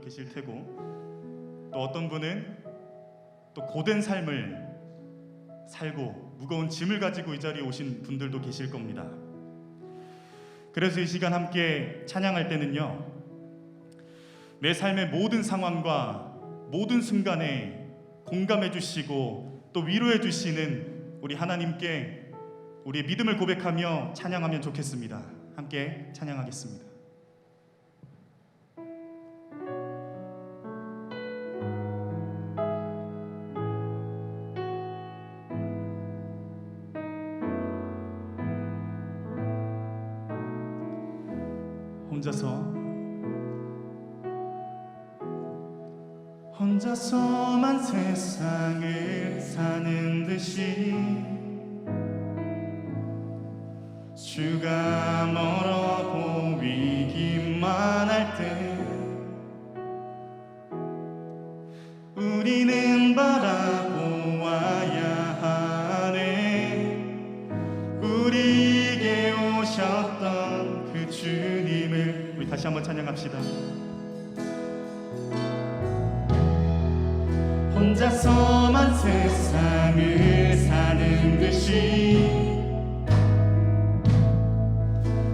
분도 계실 테고, 또 어떤 분은 또 고된 삶을 살고 무거운 짐을 가지고 이 자리에 오신 분들도 계실 겁니다. 그래서 이 시간 함께 찬양할 때는요, 내 삶의 모든 상황과 모든 순간에 공감해 주시고 또 위로해 주시는 우리 하나님께 우리의 믿음을 고백하며 찬양하면 좋겠습니다. 함께 찬양하겠습니다. 혼자서만 세상을 사는 듯이 주가 멀어 보이기만 할 때 우리는 바라보아야 하네. 우리에게 오셨던 그 주님을 우리 다시 한번 찬양합시다. 혼자서만 세상을 사는 듯이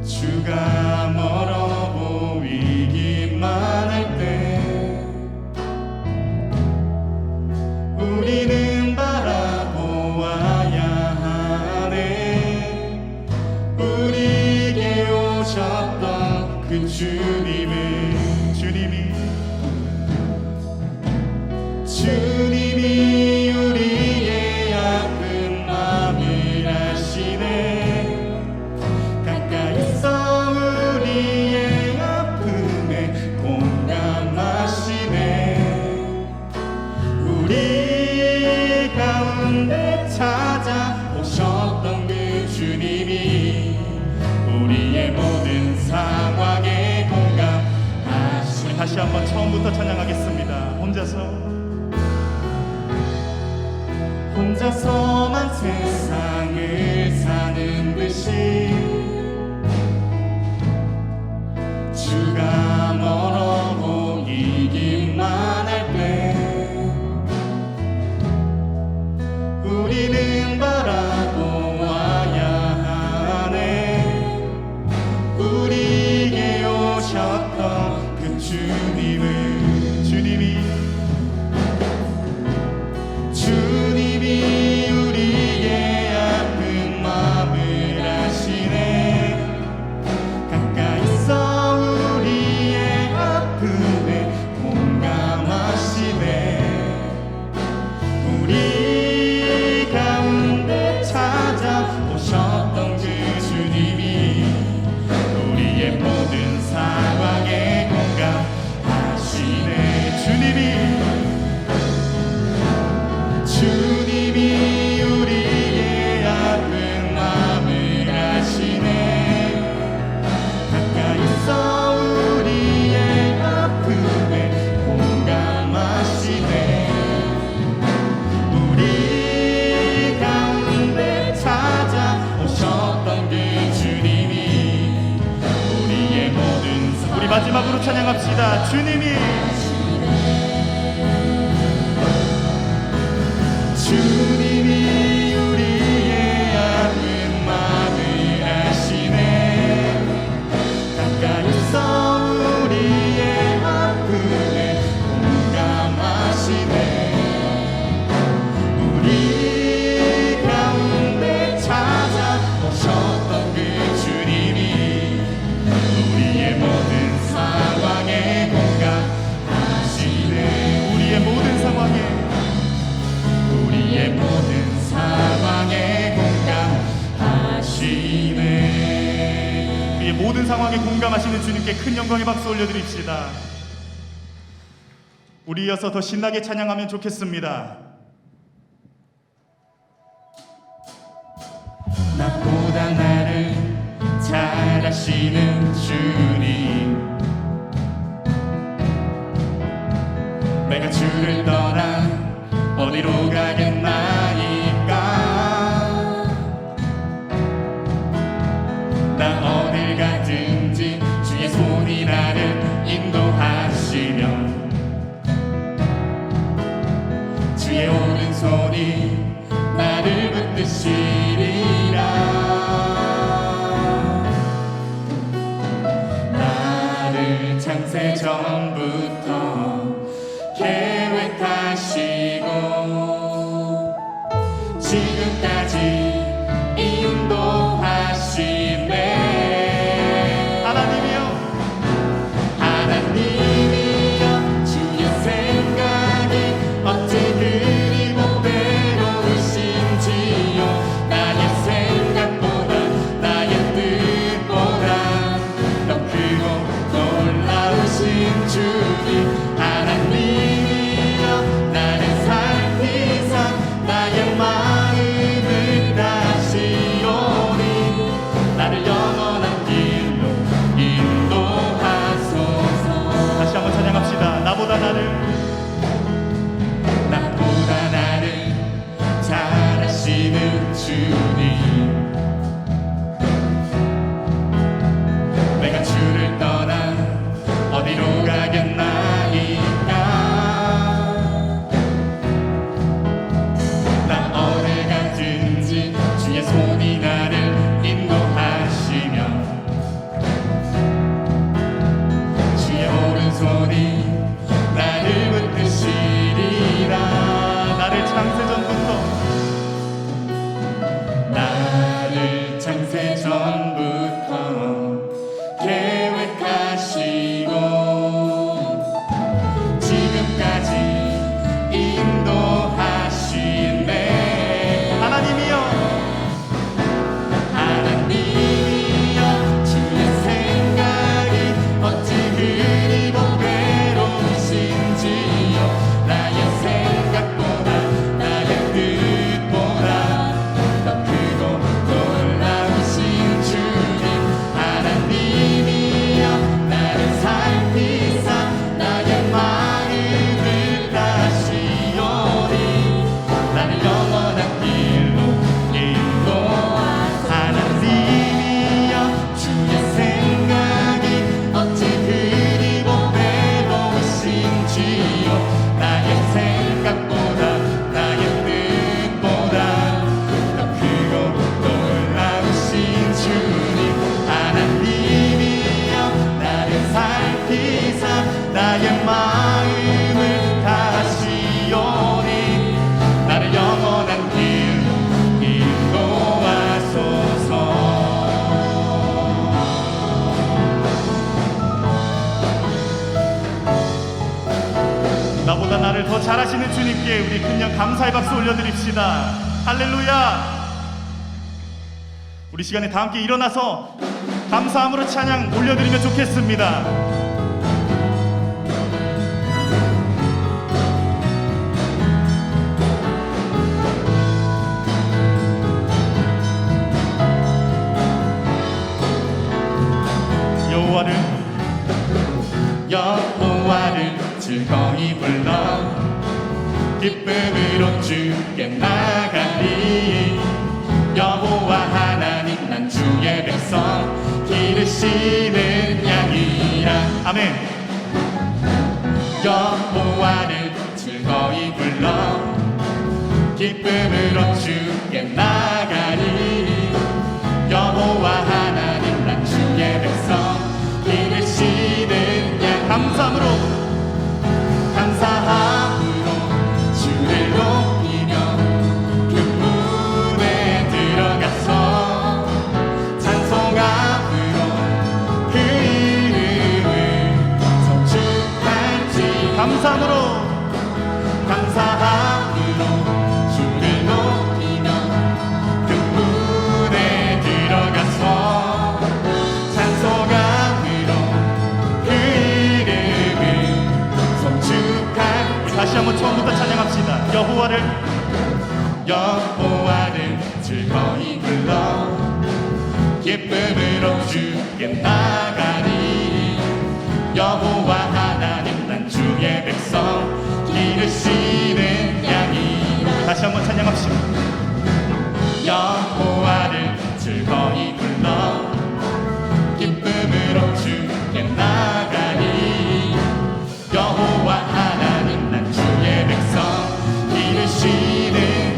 주가 멀어 보이기만 할 때 우리는 바라보아야 하네. 우리에게 오셨던 그 주님이 우리의 아픈 마음을 아시네. 가까이서 우리의 아픔에 공감하시네. 우리 가운데 찾아오셨던 그 주님이 우리의 모든 상황에 공감하시네. 다시 한번 처음부터 찬양하겠습니다. 혼자서만 세상을 사는 듯이 주가 멀어 보이기만 할 때 우리는 바라보아야 하네. 우리에게 오셨던 그 주님이 우리의 아픈 마음을 아시네. 가까이서 우리의 아픔에 공감하시네. 우리 가운데 찾아오셨던 그 주님이 우리의 모든 상황에 공감하시네. 주님이 우리의 아픈 마음을 아시네. 가까이서 우리의 아픔에 공감하시네. 우리 가운데 찾아오셨던 그 주님이 우리의 모든 삶. 우리 마지막으로 찬양합시다. 주님이 우리의 아픈 마음을 아시네. 가까이서 우리의 아픔에 공감하시네. 우리 가운데 찾아오셨던 그 주님이 우리의 모든 상황에 공감하시네. 우리의 모든 상황에 공감하시네. 우리의 모든 상황에 공감하시는 주님께 큰 영광의 박수 올려드립시다. 우리 이어서 더 신나게 찬양하면 좋겠습니다. 나보다 나를 잘 아시는 주님, 내가 주를 떠나 어디로 가겠나이까. 나 어딜 가든지 주의 손이 나를 인도하시면 손이 나를 붙드시리라. 나를 창세 전부터 계획하시고 지금까지 인도하시네. 하나님이여 주의 생각이 어찌 그리 보배로우신지요. 나의 생각보다 나의 뜻보다 더 크고 놀라우신 주님. 하나님이여 나를 살피사 나의 마음을 다시오니 나를 영원한 길로 인도하소서. 다시 한번 찬양합시다. 나보다 나를 잘하시는 주님. 내가 주를 떠나 어디로 가겠나이까. 나 어디 가든지 주의 손이 나를 인도하시며 주의 오른손이 나를 붙드시리라. 나를 창세 전부터 창세 전부터 계획하시고 지금까지 인도하시네. 하나님이여 주의 생각이 어찌 그리 보배로우신지요. 나의 생각보다 나의 뜻보다 더 크고 놀라우신 주님. 하나님이여 나를 살피사 나의 마음을 다시오니 나를 영원한 길로 인도하소서. 하나님이여 주의 생각이 어찌 그리 보배로우신지요. 나의 생각보다 나의 뜻보다 더 크고 놀라우신 주님. 하나님이여 나를 살피사 나의 마음을 다시오니 나를 영원한 길로 인도하소서. 나보다 나를 더 잘하시는 주님께 우리 그냥 감사의 박수 올려드립시다. 할렐루야. 우리 시간에 다 함께 일어나서 감사함으로 찬양 올려드리면 좋겠습니다. 여호와를 즐거이 불러 기쁨으로 주께 나가리. 여호와 하나님 난 주의 백성 기르시는 양이라. 아멘. 여호와를 즐거이 불러 기쁨으로 주께 나가리. 여호와 하나님 난 주의 백성 기르시는 양. 감사함으로 주를 높이며 그 문에 들어가서 찬송함으로 그 이름을 성축할지. 감사함으로 주를 높이며 그 문에 들어가서 찬송함으로 그 이름을 성축할. 다시 한번 처음부터 찬양합시다. 여호와를 즐거이 불러 기쁨으로 주께 나가리. 여호와 하나님 난 주의 백성 기르시는 양이. 다시 한번 찬양합시다. 여호와를 즐거이 불러 기쁨으로 주께 나가리. 여호와 하나님 난 주의 백성 기르시는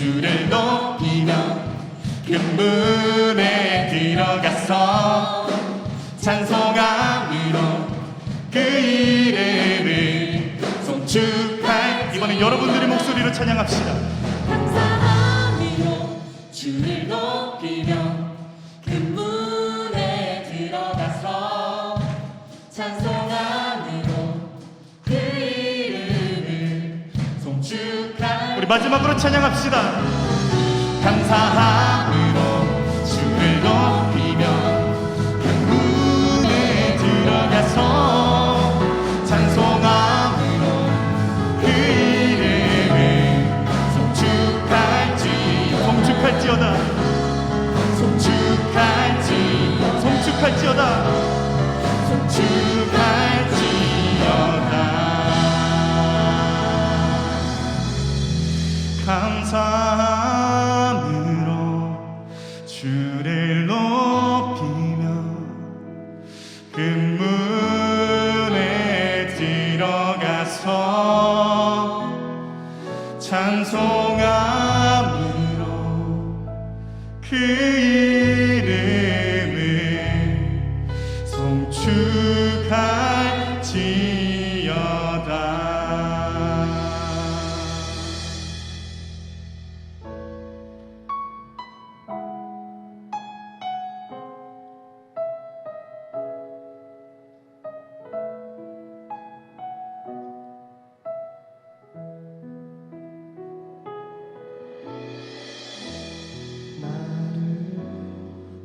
주를 높이며 그 문에 들어가서 찬송함으로 그 이름을 송축할. 이번엔 여러분들의 목소리로 찬양합시다. 감사함으로 주를 높이며 그 문에 들어가서 찬송함으로 그 이름을 송축할. 우리 마지막으로 찬양합시다. 감사함으로 주를 높이며 그 문에 들어가서 찬송함으로 그 이름을 송축할지어다. 송축할지어다. 감사함으로 주를 높이며 그 문에 들어가서 찬송함으로 그 이름을 송축할지어다.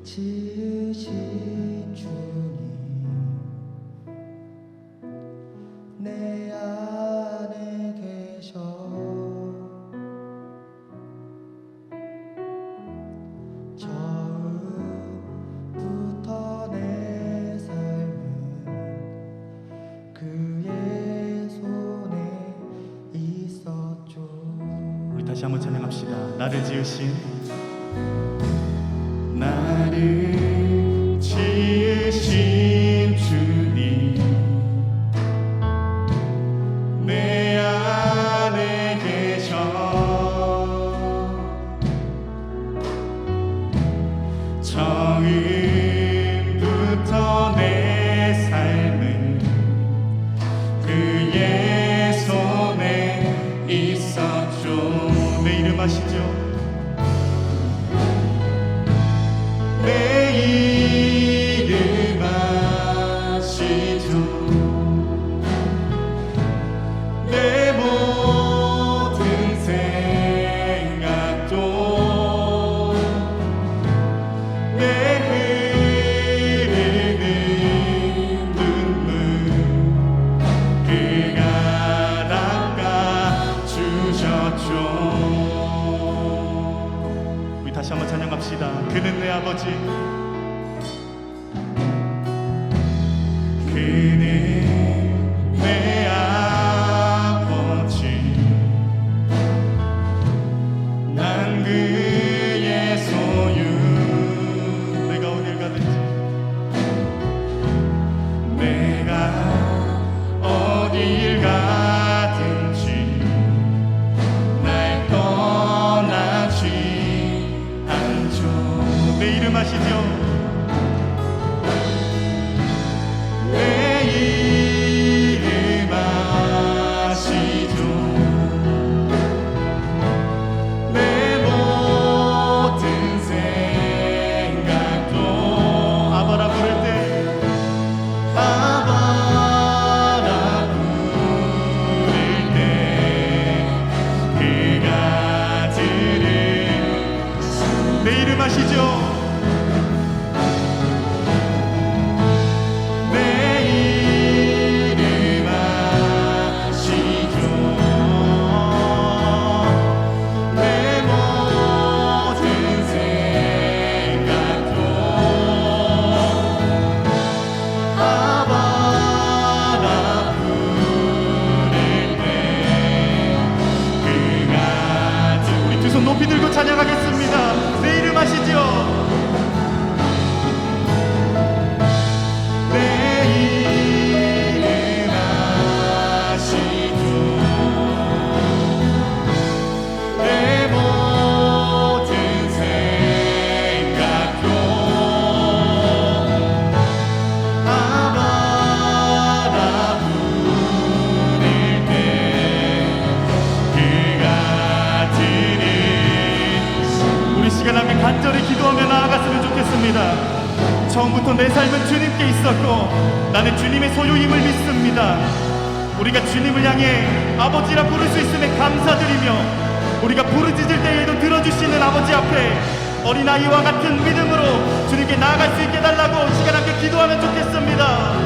지으신 주님 내 안에 계셔 처음부터 내 삶은 그의 손에 있었죠. 우리 다시 한번 찬양합시다. 나를 지으신 주님 내 안에 계셔 처음부터 내 삶은 그의 손에 있었죠. 내 이름 아시죠? 내 이름 아시죠? 내 모든 생각도 내 흐르는 눈물 그가 닦아주셨죠. 우리 다시 한번 찬양합시다. 그는 내 아버지, 그는 내 아버지, 난 그의 소유. 내가 어딜 가든지, 내가 어딜 가든지 날 떠나지 않죠. 내 이름 아시죠? 내 이름 아시죠? 내 모든 생각도 아바라 부를 때 아바라 부를 때 그가 들을 내 이름 아시죠? 처음부터 내 삶은 주님께 있었고 나는 주님의 소유임을 믿습니다. 우리가 주님을 향해 아버지라 부를 수 있음에 감사드리며 우리가 부르짖을 때에도 들어주시는 아버지 앞에 어린아이와 같은 믿음으로 주님께 나아갈 수 있게 해달라고 시간 함께 기도하면 좋겠습니다.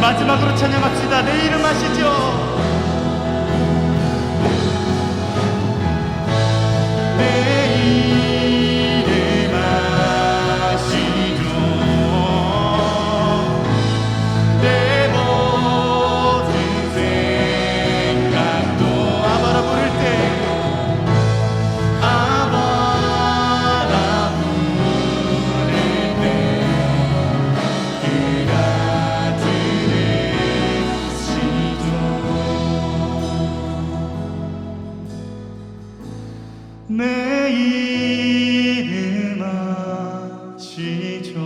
마지막으로 찬양합시다. 내 이름 아시죠? 내 이름 아시죠?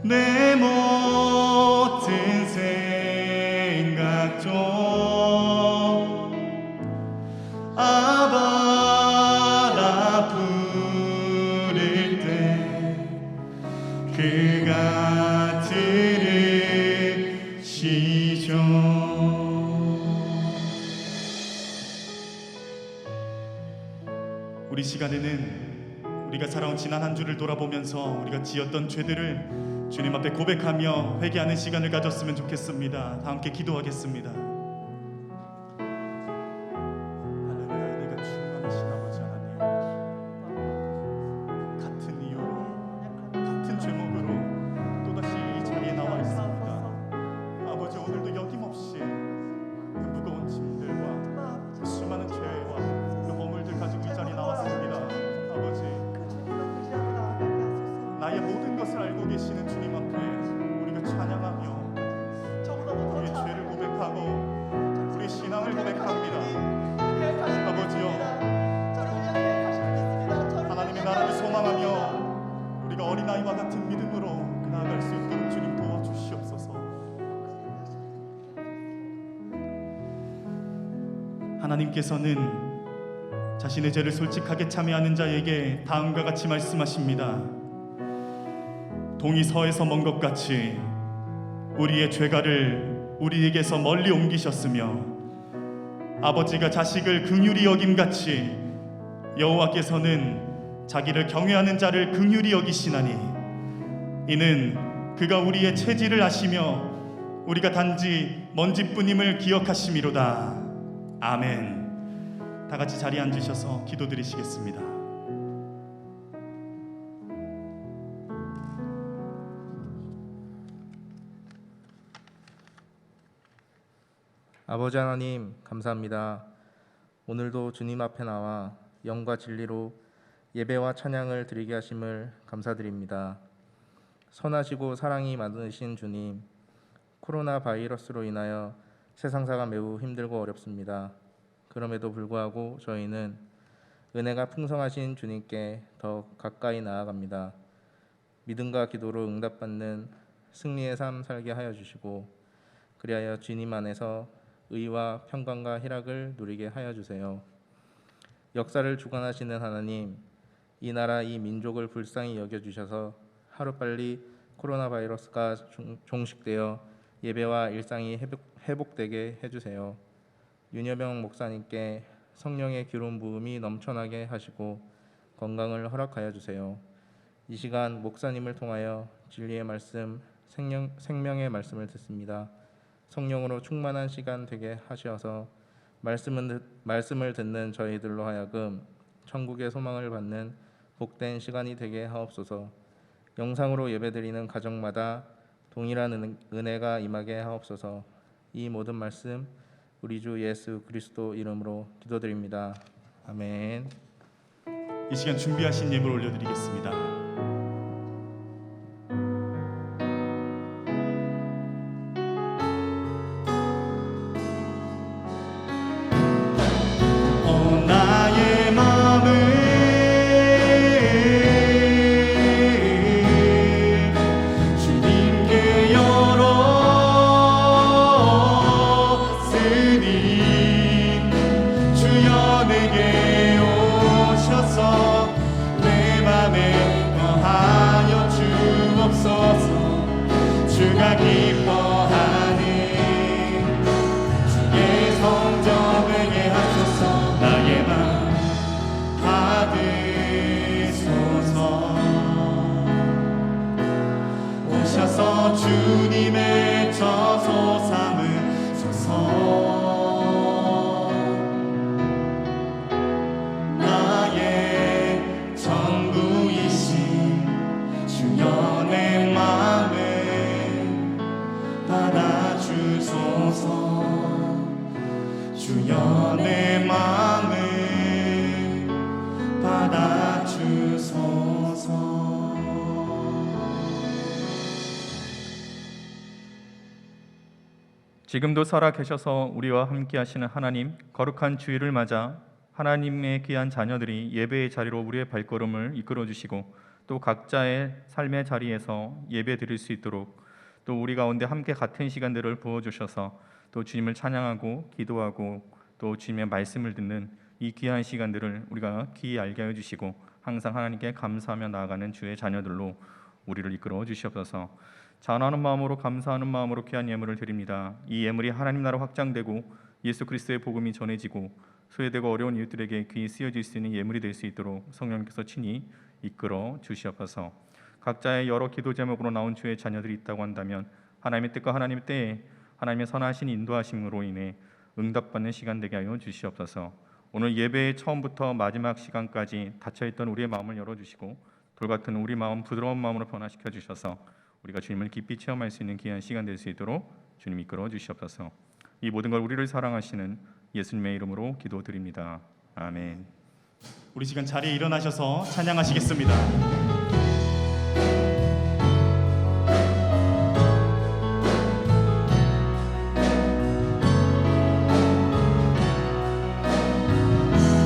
내 모든 생각도 아바라 부를 때 그가 들으시죠. 우리 시간에는 우리가 살아온 지난 한 주를 돌아보면서 우리가 지었던 죄들을 주님 앞에 고백하며 회개하는 시간을 가졌으면 좋겠습니다. 다 함께 기도하겠습니다. 할렐루야. 내가 충만하신 아버지 하나님, 같은 이유로 같은 제목으로 또다시 이 자리에 나와 있습니다. 아버지, 오늘도 여김없이 그 무거운 짐들과 그 수많은 죄와 가지고 이 자리에 나왔습니다. 아버지, 나의 모든 것을 알고 계시는 주님 앞에 우리가 찬양하며 우리의 죄를 고백하고 우리의 신앙을 고백합니다. 아버지요, 하나님의 나라를 소망하며 우리가 어린아이와 같은 믿음으로 나아갈 수 있도록 주님 도와주시옵소서. 하나님께서는 자신의 죄를 솔직하게 참회하는 자에게 다음과 같이 말씀하십니다. 동이 서에서 먼 것 같이 우리의 죄가를 우리에게서 멀리 옮기셨으며 아버지가 자식을 긍휼히 여김같이 여호와께서는 자기를 경외하는 자를 긍휼히 여기시나니 이는 그가 우리의 체질을 아시며 우리가 단지 먼지뿐임을 기억하심이로다. 아멘. 다 같이 자리에 앉으셔서 기도드리시겠습니다. 아버지 하나님, 감사합니다. 오늘도 주님 앞에 나와 영과 진리로 예배와 찬양을 드리게 하심을 감사드립니다. 선하시고 사랑이 많으신 주님, 코로나 바이러스로 인하여 세상사가 매우 힘들고 어렵습니다. 그럼에도 불구하고 저희는 은혜가 풍성하신 주님께 더 가까이 나아갑니다. 믿음과 기도로 응답받는 승리의 삶 살게 하여 주시고 그리하여 주님 안에서 의와 평강과 희락을 누리게 하여 주세요. 역사를 주관하시는 하나님, 이 나라 이 민족을 불쌍히 여겨주셔서 하루빨리 코로나 바이러스가 종식되어 예배와 일상이 회복되게 해주세요. 윤여병 목사님께 성령의 기름 부음이 넘쳐나게 하시고 건강을 허락하여 주세요. 이 시간 목사님을 통하여 진리의 말씀, 생명의 말씀을 듣습니다. 성령으로 충만한 시간 되게 하셔서 말씀을 듣는 저희들로 하여금 천국의 소망을 받는 복된 시간이 되게 하옵소서. 영상으로 예배드리는 가정마다 동일한 은혜가 임하게 하옵소서. 이 모든 말씀 우리 주 예수 그리스도 이름으로 기도드립니다. 아멘. 이 시간 준비하신 예물 올려드리겠습니다. 나의 마음을 주님께 열었으니 주여 내게 오셔서 내 맘에 거하여 주옵소서. 주가 기뻐하는 주의 성전에게 하소서. 나의 맘 받으소서. 오셔서 주님의 저소 삼으소서. 나의 전부이신 주여 내 맘을 받아주소서. 주여 내 맘을 받아주소서. 지금도 살아 계셔서 우리와 함께 하시는 하나님, 거룩한 주일을 맞아 하나님의 귀한 자녀들이 예배의 자리로 우리의 발걸음을 이끌어 주시고 또 각자의 삶의 자리에서 예배 드릴 수 있도록 또 우리 가운데 함께 같은 시간들을 부어 주셔서 또 주님을 찬양하고 기도하고 또 주님의 말씀을 듣는 이 귀한 시간들을 우리가 귀히 알게 하여 주시고 항상 하나님께 감사하며 나아가는 주의 자녀들로 우리를 이끌어 주시옵소서. 자원하는 마음으로 감사하는 마음으로 귀한 예물을 드립니다. 이 예물이 하나님 나라 확장되고 예수 그리스도의 복음이 전해지고 소외되고 어려운 이웃들에게 귀히 쓰여질 수 있는 예물이 될 수 있도록 성령님께서 친히 이끌어 주시옵소서. 각자의 여러 기도 제목으로 나온 주의 자녀들이 있다고 한다면 하나님의 뜻과 하나님의 때에 하나님의 선하신 인도하심으로 인해 응답받는 시간 되게 하여 주시옵소서. 오늘 예배의 처음부터 마지막 시간까지 닫혀있던 우리의 마음을 열어주시고 돌같은 우리 마음 부드러운 마음으로 변화시켜 주셔서 우리가 주님을 깊이 체험할 수 있는 귀한 시간 될 수 있도록 주님 이끌어 주시옵소서. 이 모든 걸 우리를 사랑하시는 예수님의 이름으로 기도드립니다. 아멘. 우리 시간 자리에 일어나셔서 찬양하시겠습니다.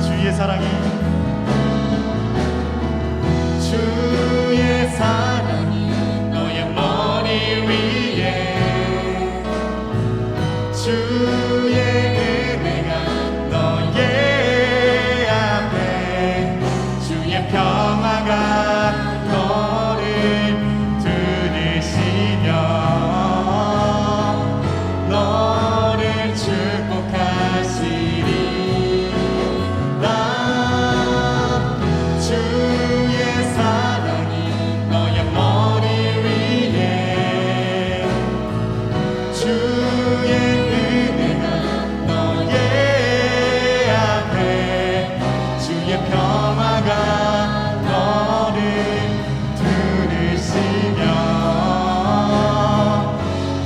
주의 사랑이 주의 사랑이 너의 머리 위에 주의 은혜가 너의 앞에 주의 평화가 너를 들으시며 너를 축복하시리. 주의 사랑이 너의 머리 위에 주의 은혜가 너의 앞에 주의 평화가 너를 들으시며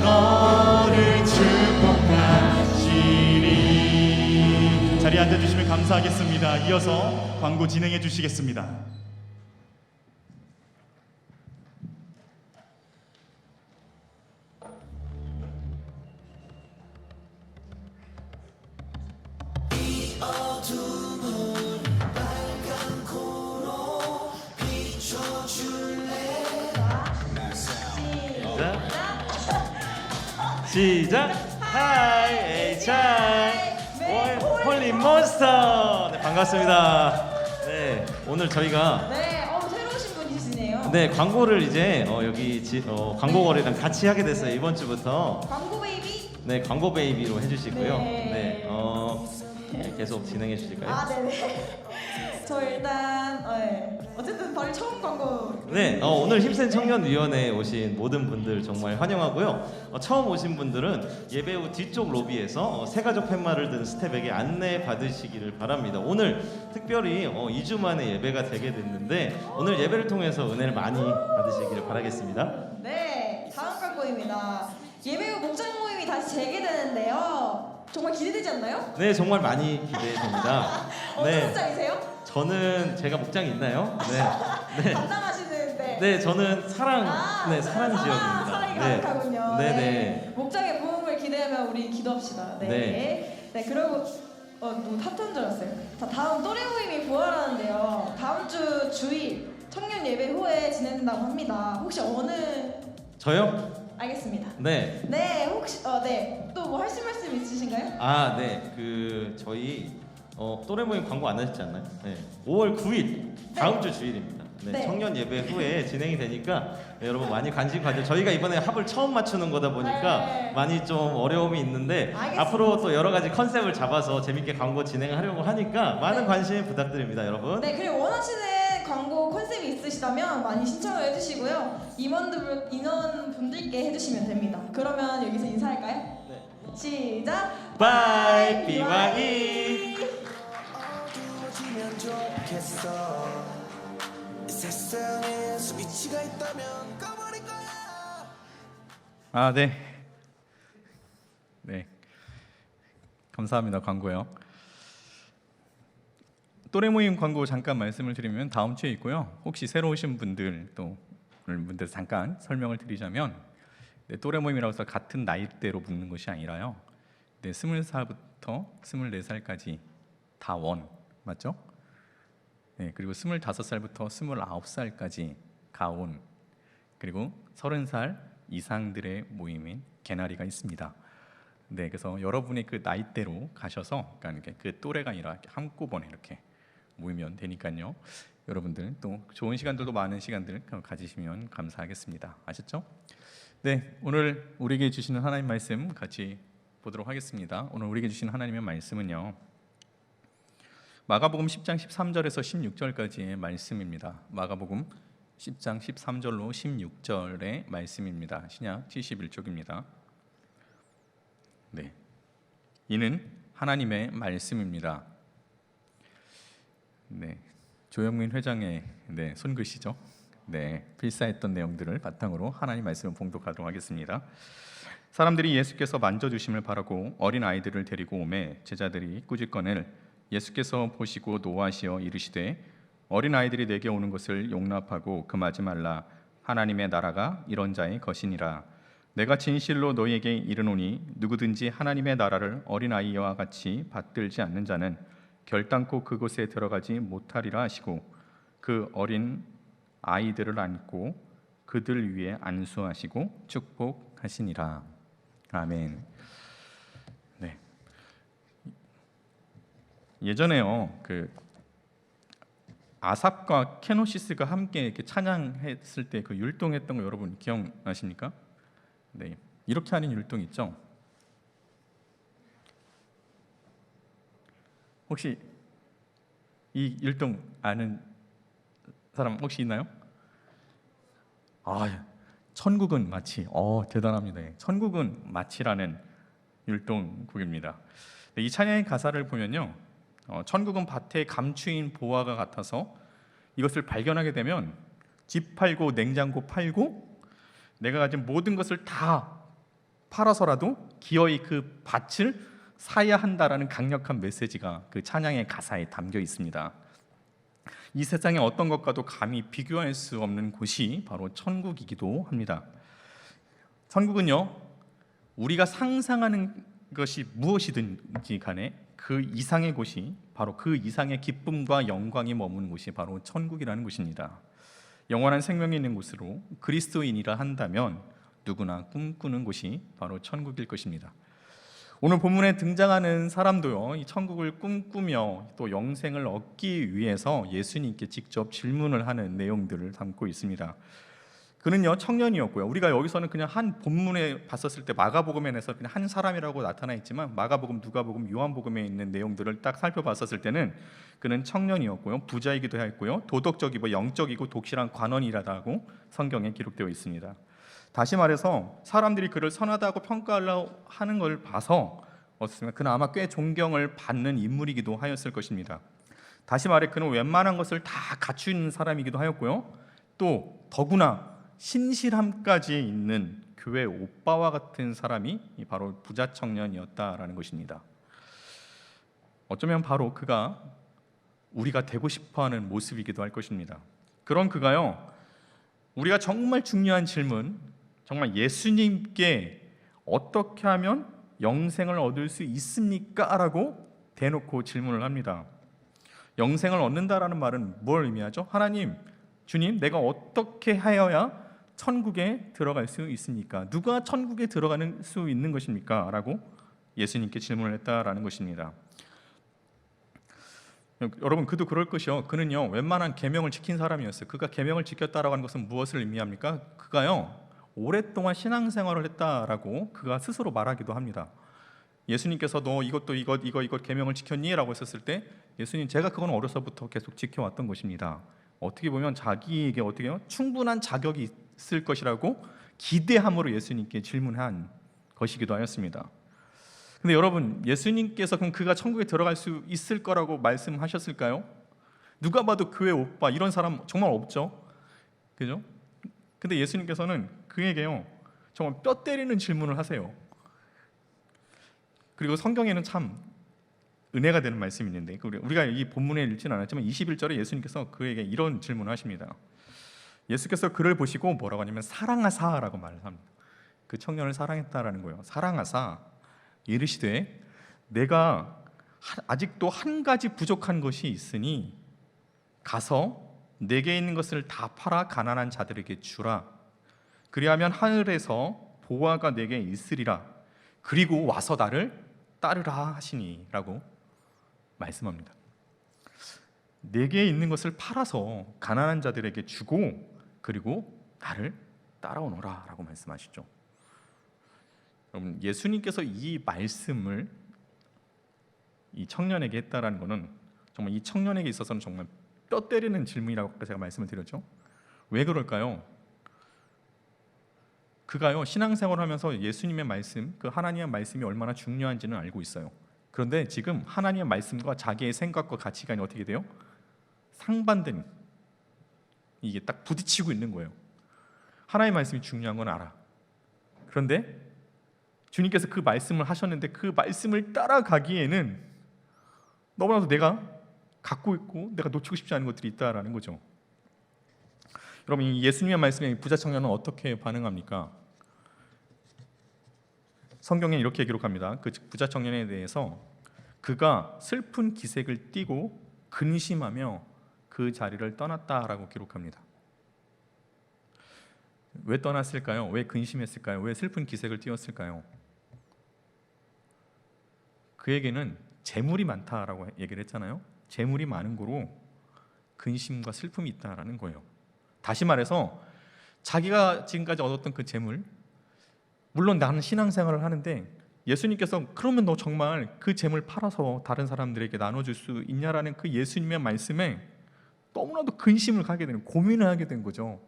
너를 축복하시리. 자리에 앉아주시면 감사하겠습니다. 이어서 광고 진행해 주시겠습니다. 시작. 하이 HI 홀리 몬스터. 네, 반갑습니다. 네, 오늘 저희가 네, 새로 오신 분이시네요. 네, 광고를 이제 여기 광고 거래랑 같이 하게 됐어요. 이번 주부터. 광고 베이비? 네, 광고 베이비로 해주시고요. 네. 네, 계속 진행해 주실까요? 아, 네네. 저 일단 어쨌든 바로 처음 광고. 네, 오늘 힘센 청년위원회에 오신 모든 분들 정말 환영하고요. 처음 오신 분들은 예배 후 뒤쪽 로비에서 새가족 팻말을 든 스텝에게 안내 받으시기를 바랍니다. 오늘 특별히 2주 만에 예배가 되게 됐는데 오늘 예배를 통해서 은혜를 많이 받으시기를 바라겠습니다. 네, 다음 광고입니다. 예배 후 목장 모임이 다시 재개되는데요. 정말 기대되지 않나요? 네, 정말 많이 기대됩니다. 어떤 목장이세요? 저는 제가 목장이 있나요? 네. 담당하시는데. 네, 저는 사랑 지역입니다. 사랑이 네. 가득하군요. 네. 목장의 부흥을 기대하며 우리 기도합시다. 네. 네, 그리고 뭐 타투인 줄 알았어요. 자, 다음 또래 모임이 부활하는데요. 다음 주 주일 청년 예배 후에 진행된다고 합니다. 혹시 어느? 저요? 알겠습니다. 네. 네, 혹시 또 뭐 하실 말씀 있으신가요? 아, 네. 저희 또래 모임 광고 안 하셨지 않나요? 네. 5월 9일 다음 주 주일입니다. 네. 네. 청년 예배 후에 진행이 되니까 네, 여러분 많이 관심 가져. 저희가 이번에 합을 처음 맞추는 거다 보니까 네. 많이 좀 어려움이 있는데 알겠습니다. 앞으로 또 여러 가지 컨셉을 잡아서 재밌게 광고 진행하려고 하니까 많은 네. 관심 부탁드립니다, 여러분. 네, 그리고 원하시는 광고 컨셉이 있으시다면 많이 신청을 해주시고요. 인원분들께 해주시면 됩니다. 그러면 여기서 인사할까요? 네. 시작! 바이 BYE. 어두워지면 좋겠어. 이 세상에 스위치가 있다면 꺼버릴 거야. 아, 네. 감사합니다. 광고요. 또래 모임 광고 잠깐 말씀을 드리면 다음 주에 있고요. 혹시 새로 오신 분들 잠깐 설명을 드리자면 또래 모임이라고 해서 같은 나이대로 묶는 것이 아니라요. 20살부터 24살까지 다 원, 맞죠? 네, 그리고 25살부터 29살까지 가온, 그리고 30살 이상들의 모임인 개나리가 있습니다. 네, 그래서 여러분의 그 나이대로 가셔서, 그러니까 그 또래가 아니라 이렇게 한꺼번에 이렇게 모이면 되니까요. 여러분들 또 좋은 시간들도 많은 시간들 가지시면 감사하겠습니다. 아셨죠? 네, 오늘 우리에게 주시는 하나님 말씀 같이 보도록 하겠습니다. 오늘 우리에게 주신 하나님의 말씀은요, 마가복음 10장 13절에서 16절까지의 말씀입니다. 마가복음 10장 13절로 16절의 말씀입니다. 신약 71쪽입니다. 네, 이는 하나님의 말씀입니다. 네, 조영민 회장의 손글씨죠. 네, 필사했던 내용들을 바탕으로 하나님 말씀을 봉독하도록 하겠습니다. 사람들이 예수께서 만져주심을 바라고 어린 아이들을 데리고 오매 제자들이 꾸짖거늘 예수께서 보시고 노하시어 이르시되 어린 아이들이 내게 오는 것을 용납하고 금하지 말라. 하나님의 나라가 이런 자의 것이니라. 내가 진실로 너희에게 이르노니 누구든지 하나님의 나라를 어린 아이와 같이 받들지 않는 자는 결단코 그곳에 들어가지 못하리라 하시고 그 어린 아이들을 안고 그들 위에 안수하시고 축복하시니라. 아멘. 네. 예전에요, 아삽과 케노시스가 함께 이렇게 찬양했을 때 그 율동했던 거 여러분 기억나십니까? 네, 이렇게 하는 율동 있죠. 혹시 이 율동 아는 사람 혹시 있나요? 아, 천국은 마치. 대단합니다. 천국은 마치라는 율동곡입니다. 이 찬양의 가사를 보면요, 천국은 밭에 감추인 보화가 같아서 이것을 발견하게 되면 집 팔고 냉장고 팔고 내가 가진 모든 것을 다 팔아서라도 기어이 그 밭을 사야 한다라는 강력한 메시지가 그 찬양의 가사에 담겨 있습니다. 이 세상의 어떤 것과도 감히 비교할 수 없는 곳이 바로 천국이기도 합니다. 천국은요, 우리가 상상하는 것이 무엇이든지 간에 그 이상의 곳이, 바로 그 이상의 기쁨과 영광이 머무는 곳이 바로 천국이라는 곳입니다. 영원한 생명이 있는 곳으로 그리스도인이라 한다면 누구나 꿈꾸는 곳이 바로 천국일 것입니다. 오늘 본문에 등장하는 사람도요, 이 천국을 꿈꾸며 또 영생을 얻기 위해서 예수님께 직접 질문을 하는 내용들을 담고 있습니다. 그는요 청년이었고요. 우리가 여기서는 그냥 한 본문에 봤었을 때 마가복음에서 그냥 한 사람이라고 나타나 있지만 마가복음, 누가복음, 요한복음에 있는 내용들을 딱 살펴봤었을 때는 그는 청년이었고요, 부자이기도 했고요, 도덕적이고 영적이고 독실한 관원이라고 성경에 기록되어 있습니다. 다시 말해서 사람들이 그를 선하다고 평가하려고 하는 걸 봐서 어떻습니까? 그는 아마 꽤 존경을 받는 인물이기도 하였을 것입니다. 다시 말해 그는 웬만한 것을 다 갖춘 사람이기도 하였고요, 또 더구나 신실함까지 있는 교회 오빠와 같은 사람이 바로 부자 청년이었다라는 것입니다. 어쩌면 바로 그가 우리가 되고 싶어하는 모습이기도 할 것입니다. 그런 그가요, 우리가 정말 중요한 질문, 정말 예수님께 어떻게 하면 영생을 얻을 수 있습니까? 라고 대놓고 질문을 합니다. 영생을 얻는다라는 말은 뭘 의미하죠? 하나님, 주님, 내가 어떻게 하여야 천국에 들어갈 수 있습니까? 누가 천국에 들어가는 수 있는 것입니까? 라고 예수님께 질문을 했다라는 것입니다. 여러분, 그도 그럴 것이요, 그는요 웬만한 계명을 지킨 사람이었어요. 그가 계명을 지켰다라고 하는 것은 무엇을 의미합니까? 그가요 오랫동안 신앙생활을 했다라고 그가 스스로 말하기도 합니다. 예수님께서 너 이것도 이것 계명을 지켰니? 라고 했었을 때 예수님, 제가 그건 어려서부터 계속 지켜왔던 것입니다. 어떻게 보면 자기에게 어떻게 해요? 충분한 자격이 있을 것이라고 기대함으로 예수님께 질문한 것이기도 하였습니다. 근데 여러분, 예수님께서 그럼 그가 천국에 들어갈 수 있을 거라고 말씀하셨을까요? 누가 봐도 교회 오빠 이런 사람 정말 없죠, 그죠? 근데 예수님께서는 그에게요 정말 뼈 때리는 질문을 하세요. 그리고 성경에는 참 은혜가 되는 말씀이 있는데, 우리가 이 본문에 읽지는 않았지만 21절에 예수님께서 그에게 이런 질문을 하십니다. 예수께서 그를 보시고 뭐라고 하냐면 사랑하사라고 말을 합니다. 그 청년을 사랑했다라는 거예요. 사랑하사 이르시되 내가 아직도 한 가지 부족한 것이 있으니 가서 내게 있는 것을 다 팔아 가난한 자들에게 주라. 그리하면 하늘에서 보화가 내게 있으리라. 그리고 와서 나를 따르라 하시니라고 말씀합니다. 내게 있는 것을 팔아서 가난한 자들에게 주고 그리고 나를 따라오너라 라고 말씀하시죠. 여러분, 예수님께서 이 말씀을 이 청년에게 했다라는 것은 정말 이 청년에게 있어서는 정말 뼈 때리는 질문이라고 아까 제가 말씀을 드렸죠. 왜 그럴까요? 그가요 신앙생활을 하면서 예수님의 말씀, 그 하나님의 말씀이 얼마나 중요한지는 알고 있어요. 그런데 지금 하나님의 말씀과 자기의 생각과 가치관이 어떻게 돼요? 상반된, 이게 딱 부딪히고 있는 거예요. 하나님의 말씀이 중요한 건 알아. 그런데 주님께서 그 말씀을 하셨는데 그 말씀을 따라가기에는 너무나도 내가 갖고 있고 내가 놓치고 싶지 않은 것들이 있다라는 거죠. 여러분, 이 예수님의 말씀에 부자 청년은 어떻게 반응합니까? 성경에 이렇게 기록합니다. 그 부자 청년에 대해서 그가 슬픈 기색을 띠고 근심하며 그 자리를 떠났다라고 기록합니다. 왜 떠났을까요? 왜 근심했을까요? 왜 슬픈 기색을 띄었을까요? 그에게는 재물이 많다라고 얘기를 했잖아요. 재물이 많은 거로 근심과 슬픔이 있다라는 거예요. 다시 말해서 자기가 지금까지 얻었던 그 재물, 물론 나는 신앙생활을 하는데 예수님께서 그러면 너 정말 그 재물 팔아서 다른 사람들에게 나눠줄 수 있냐라는 그 예수님의 말씀에 너무나도 근심을 가게 되는, 고민을 하게 된 거죠.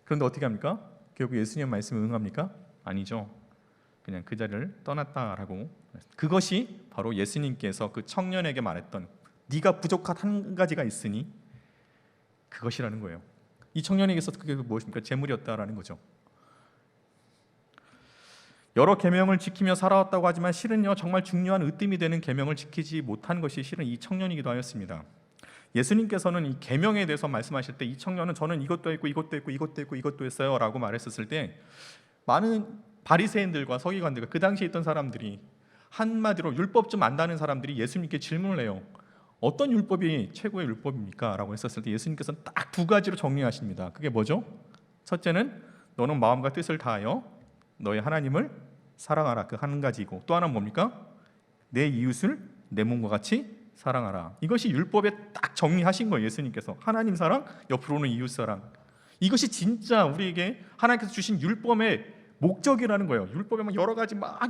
그런데 어떻게 합니까? 결국 예수님의 말씀에 응합니까? 아니죠. 그냥 그 자리를 떠났다라고. 그것이 바로 예수님께서 그 청년에게 말했던 네가 부족한 한 가지가 있으니 그것이라는 거예요. 이 청년에게서 그게 무엇입니까? 재물이었다라는 거죠. 여러 계명을 지키며 살아왔다고 하지만 실은요 정말 중요한 으뜸이 되는 계명을 지키지 못한 것이 실은 이 청년이기도 하였습니다. 예수님께서는 이 계명에 대해서 말씀하실 때 이 청년은 저는 이것도 했고 이것도 했고 이것도 했고 이것도 했어요 라고 말했었을 때 많은 바리새인들과 서기관들과 그 당시에 있던 사람들이, 한마디로 율법 좀 안다는 사람들이 예수님께 질문을 해요. 어떤 율법이 최고의 율법입니까? 라고 했었을 때 예수님께서는 딱 두 가지로 정리하십니다. 그게 뭐죠? 첫째는 너는 마음과 뜻을 다하여 너의 하나님을 사랑하라. 그 한 가지고 또 하나는 뭡니까? 내 이웃을 내 몸과 같이 사랑하라. 이것이 율법에 딱 정리하신 거예요. 예수님께서 하나님 사랑, 옆으로는 이웃 사랑. 이것이 진짜 우리에게 하나님께서 주신 율법의 목적이라는 거예요. 율법에 막 여러 가지 막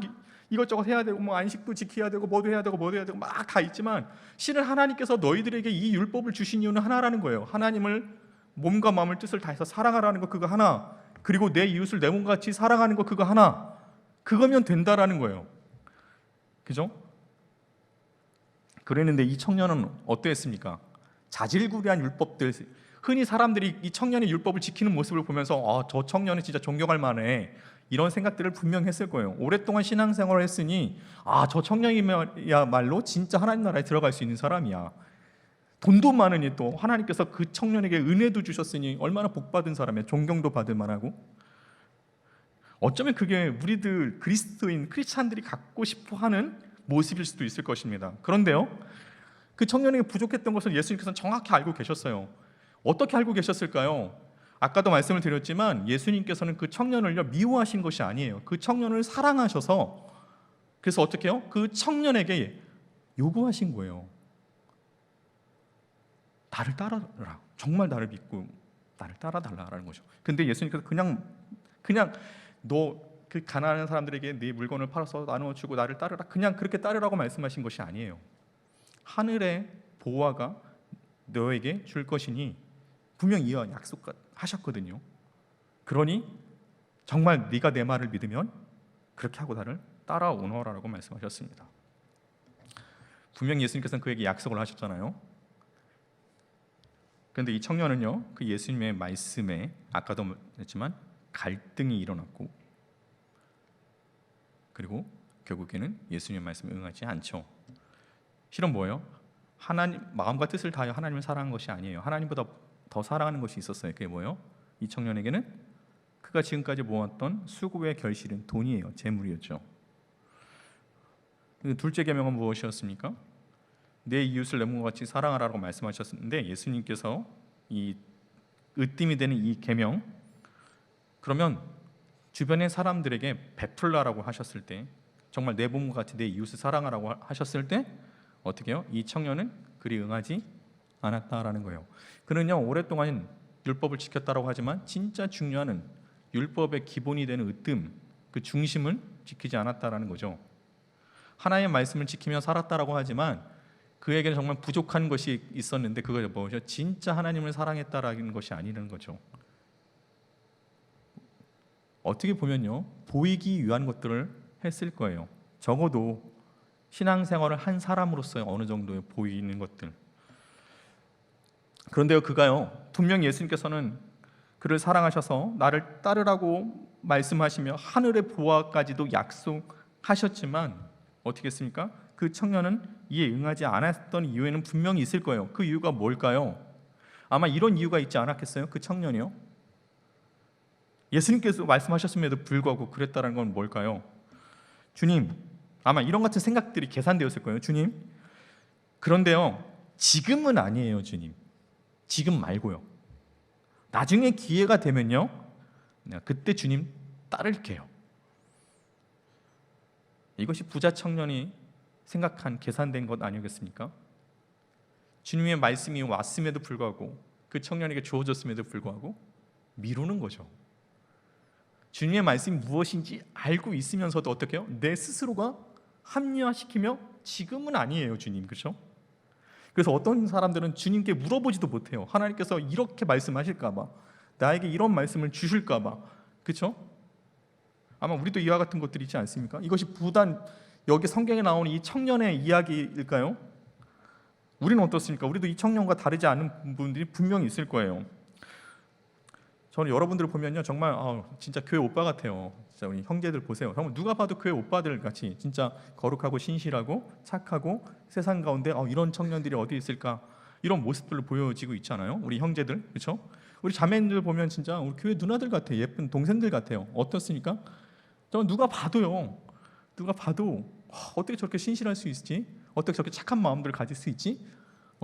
이것저것 해야 되고 뭐 안식도 지켜야 되고 뭐도 해야 되고 막 다 있지만 실은 하나님께서 너희들에게 이 율법을 주신 이유는 하나라는 거예요. 하나님을 몸과 마음을 뜻을 다해서 사랑하라는 거 그거 하나, 그리고 내 이웃을 내 몸과 같이 사랑하는 거 그거 하나, 그거면 된다라는 거예요. 그죠? 그랬는데 이 청년은 어떠했습니까? 자질구레한 율법들, 흔히 사람들이 이 청년의 율법을 지키는 모습을 보면서 저 청년은 진짜 존경할 만해, 이런 생각들을 분명히 했을 거예요. 오랫동안 신앙생활을 했으니 저 청년이야말로 진짜 하나님 나라에 들어갈 수 있는 사람이야. 돈도 많으니 또 하나님께서 그 청년에게 은혜도 주셨으니 얼마나 복받은 사람이야. 존경도 받을 만하고. 어쩌면 그게 우리들 그리스도인 크리스찬들이 갖고 싶어하는 모습일 수도 있을 것입니다. 그런데요, 그 청년에게 부족했던 것을 예수님께서는 정확히 알고 계셨어요. 어떻게 알고 계셨을까요? 아까도 말씀을 드렸지만 예수님께서는 그 청년을요 미워하신 것이 아니에요. 그 청년을 사랑하셔서 그래서 어떻게 해요? 그 청년에게 요구하신 거예요. 나를 따라라. 정말 나를 믿고 나를 따라달라라는 거죠. 근데 예수님께서 그냥 너 그 가난한 사람들에게 네 물건을 팔아서 나누어 주고 나를 따르라, 그냥 그렇게 따르라고 말씀하신 것이 아니에요. 하늘의 보화가 너에게 줄 것이니 분명히 이와 약속하셨거든요. 그러니 정말 네가 내 말을 믿으면 그렇게 하고 나를 따라오너라라고 말씀하셨습니다. 분명히 예수님께서는 그에게 약속을 하셨잖아요. 그런데 이 청년은요, 그 예수님의 말씀에 아까도 했지만 갈등이 일어났고, 그리고 결국에는 예수님의 말씀에 응하지 않죠. 실은 뭐예요? 하나님 마음과 뜻을 다하여 하나님을 사랑한 것이 아니에요. 하나님보다 더 사랑하는 것이 있었어요. 그게 뭐예요? 이 청년에게는 그가 지금까지 모았던 수고의 결실은 돈이에요. 재물이었죠. 둘째 계명은 무엇이었습니까? 내 이웃을 내 몸과 같이 사랑하라고 말씀하셨는데 예수님께서 이 으뜸이 되는 이 계명, 그러면 주변의 사람들에게 베풀라라고 하셨을 때, 정말 내 몸과 같이 내 이웃을 사랑하라고 하셨을 때 어떻게 해요? 이 청년은 그리 응하지 않았다라는 거예요. 그는요 오랫동안 율법을 지켰다라고 하지만 진짜 중요한 율법의 기본이 되는 으뜸, 그 중심을 지키지 않았다라는 거죠. 하나님의 말씀을 지키며 살았다라고 하지만 그에게는 정말 부족한 것이 있었는데 그거 뭐죠? 진짜 하나님을 사랑했다라는 것이 아니라는 거죠. 어떻게 보면요, 보이기 위한 것들을 했을 거예요. 적어도 신앙생활을 한 사람으로서의 어느 정도의 보이는 것들. 그런데요, 그가요 분명히 예수님께서는 그를 사랑하셔서 나를 따르라고 말씀하시며 하늘의 보화까지도 약속하셨지만 어떻게 했습니까? 그 청년은 이에 응하지 않았던 이유에는 분명히 있을 거예요. 그 이유가 뭘까요? 아마 이런 이유가 있지 않았겠어요? 그 청년이요, 예수님께서 말씀하셨음에도 불구하고 그랬다는 건 뭘까요? 주님, 아마 이런 같은 생각들이 계산되었을 거예요. 주님, 그런데요 지금은 아니에요. 주님, 지금 말고요, 나중에 기회가 되면요 내가 그때 주님 따를게요. 이것이 부자 청년이 생각한 계산된 것 아니겠습니까? 주님의 말씀이 왔음에도 불구하고 그 청년에게 주어졌음에도 불구하고 미루는 거죠. 주님의 말씀이 무엇인지 알고 있으면서도 어떻게 해요? 내 스스로가 합리화시키며 지금은 아니에요 주님, 그렇죠? 그래서 어떤 사람들은 주님께 물어보지도 못해요. 하나님께서 이렇게 말씀하실까 봐, 나에게 이런 말씀을 주실까 봐, 그렇죠? 아마 우리도 이와 같은 것들이 있지 않습니까? 이것이 부단 여기 성경에 나오는 이 청년의 이야기일까요? 우리는 어떻습니까? 우리도 이 청년과 다르지 않은 부분들이 분명히 있을 거예요. 저는 여러분들을 보면요 정말 진짜 교회 오빠 같아요. 진짜 우리 형제들 보세요. 정말 누가 봐도 교회 오빠들 같이 진짜 거룩하고 신실하고 착하고 세상 가운데 이런 청년들이 어디 있을까, 이런 모습들로 보여지고 있잖아요. 우리 형제들, 그렇죠? 우리 자매들 보면 진짜 우리 교회 누나들 같아요. 예쁜 동생들 같아요. 어떻습니까? 정말 누가 봐도 어떻게 저렇게 신실할 수 있지? 어떻게 저렇게 착한 마음들을 가질 수 있지?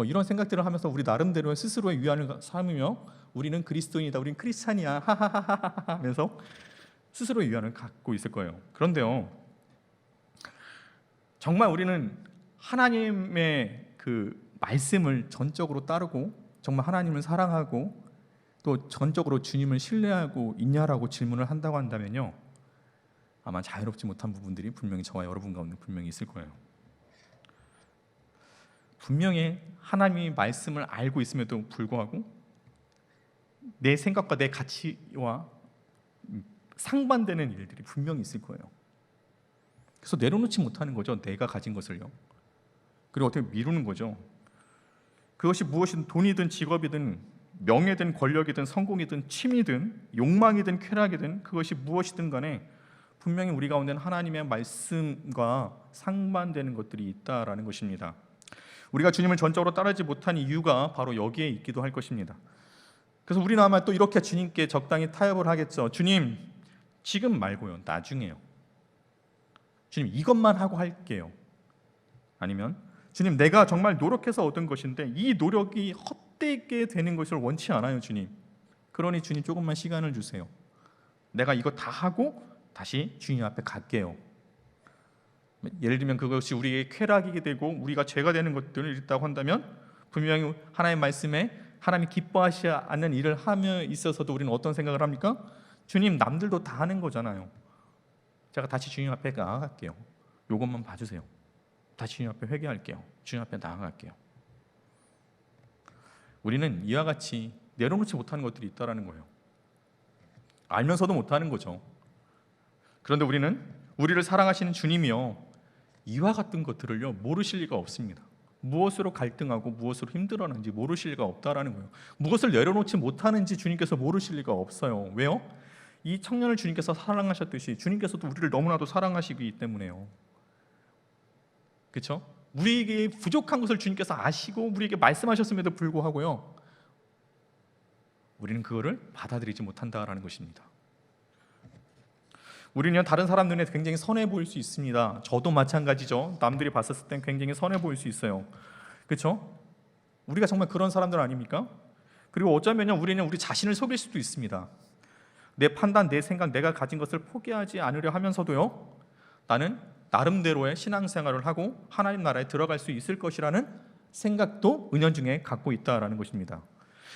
뭐 이런 생각들을 하면서 우리 나름대로 스스로의 위안을 삼으며 우리는 그리스도인이다, 우리는 크리스찬이야 하하하하 하면서 스스로의 위안을 갖고 있을 거예요. 그런데요, 정말 우리는 하나님의 그 말씀을 전적으로 따르고 정말 하나님을 사랑하고 또 전적으로 주님을 신뢰하고 있냐라고 질문을 한다고 한다면요, 아마 자유롭지 못한 부분들이 분명히 저와 여러분 가운데 분명히 있을 거예요. 분명히 하나님의 말씀을 알고 있음에도 불구하고 내 생각과 내 가치와 상반되는 일들이 분명히 있을 거예요. 그래서 내려놓지 못하는 거죠. 내가 가진 것을요. 그리고 어떻게 미루는 거죠. 그것이 무엇이든 돈이든 직업이든 명예든 권력이든 성공이든 취미든 욕망이든 쾌락이든 그것이 무엇이든 간에 분명히 우리 가운데는 하나님의 말씀과 상반되는 것들이 있다라는 것입니다. 우리가 주님을 전적으로 따르지 못한 이유가 바로 여기에 있기도 할 것입니다. 그래서 우리는 아마 또 이렇게 주님께 적당히 타협을 하겠죠. 주님, 지금 말고요, 나중에요. 주님, 이것만 하고 할게요. 아니면 주님, 내가 정말 노력해서 얻은 것인데 이 노력이 헛되게 되는 것을 원치 않아요, 주님. 그러니 주님, 조금만 시간을 주세요. 내가 이거 다 하고 다시 주님 앞에 갈게요. 예를 들면 그것이 우리의 쾌락이게 되고 우리가 죄가 되는 것들을 있다고 한다면 분명히 하나님의 말씀에 하나님이 기뻐하시지 않는 일을 하며 있어서도 우리는 어떤 생각을 합니까? 주님, 남들도 다 하는 거잖아요. 제가 다시 주님 앞에 나아갈게요. 이것만 봐주세요. 다시 주님 앞에 회개할게요. 주님 앞에 나아갈게요. 우리는 이와 같이 내려놓지 못하는 것들이 있다는 거예요. 알면서도 못하는 거죠. 그런데 우리는 우리를 사랑하시는 주님이요, 이와 같은 것들을요 모르실 리가 없습니다. 무엇으로 갈등하고 무엇으로 힘들어하는지 모르실 리가 없다라는 거예요. 무엇을 내려놓지 못하는지 주님께서 모르실 리가 없어요. 왜요? 이 청년을 주님께서 사랑하셨듯이 주님께서도 우리를 너무나도 사랑하시기 때문에요. 그렇죠? 우리에게 부족한 것을 주님께서 아시고 우리에게 말씀하셨음에도 불구하고요, 우리는 그거를 받아들이지 못한다라는 것입니다. 우리는 다른 사람 눈에 굉장히 선해 보일 수 있습니다. 저도 마찬가지죠. 남들이 봤을 땐 굉장히 선해 보일 수 있어요. 그렇죠? 우리가 정말 그런 사람들 아닙니까? 그리고 어쩌면요, 우리는 우리 자신을 속일 수도 있습니다. 내 판단, 내 생각, 내가 가진 것을 포기하지 않으려 하면서도요, 나는 나름대로의 신앙생활을 하고 하나님 나라에 들어갈 수 있을 것이라는 생각도 은연중에 갖고 있다라는 것입니다.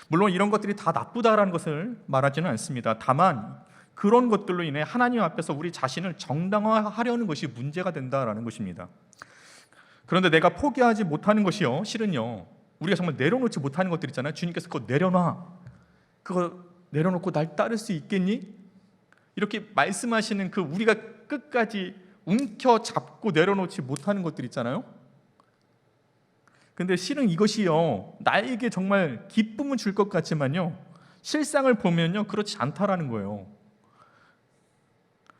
물론 이런 것들이 다 나쁘다라는 것을 말하지는 않습니다. 다만 그런 것들로 인해 하나님 앞에서 우리 자신을 정당화하려는 것이 문제가 된다라는 것입니다. 그런데 내가 포기하지 못하는 것이요, 실은요, 우리가 정말 내려놓지 못하는 것들 있잖아요. 주님께서 그거 내려놔, 그거 내려놓고 날 따를 수 있겠니? 이렇게 말씀하시는 그 우리가 끝까지 움켜잡고 내려놓지 못하는 것들 있잖아요. 근데 실은 이것이요, 나에게 정말 기쁨을 줄 것 같지만요, 실상을 보면요 그렇지 않다라는 거예요.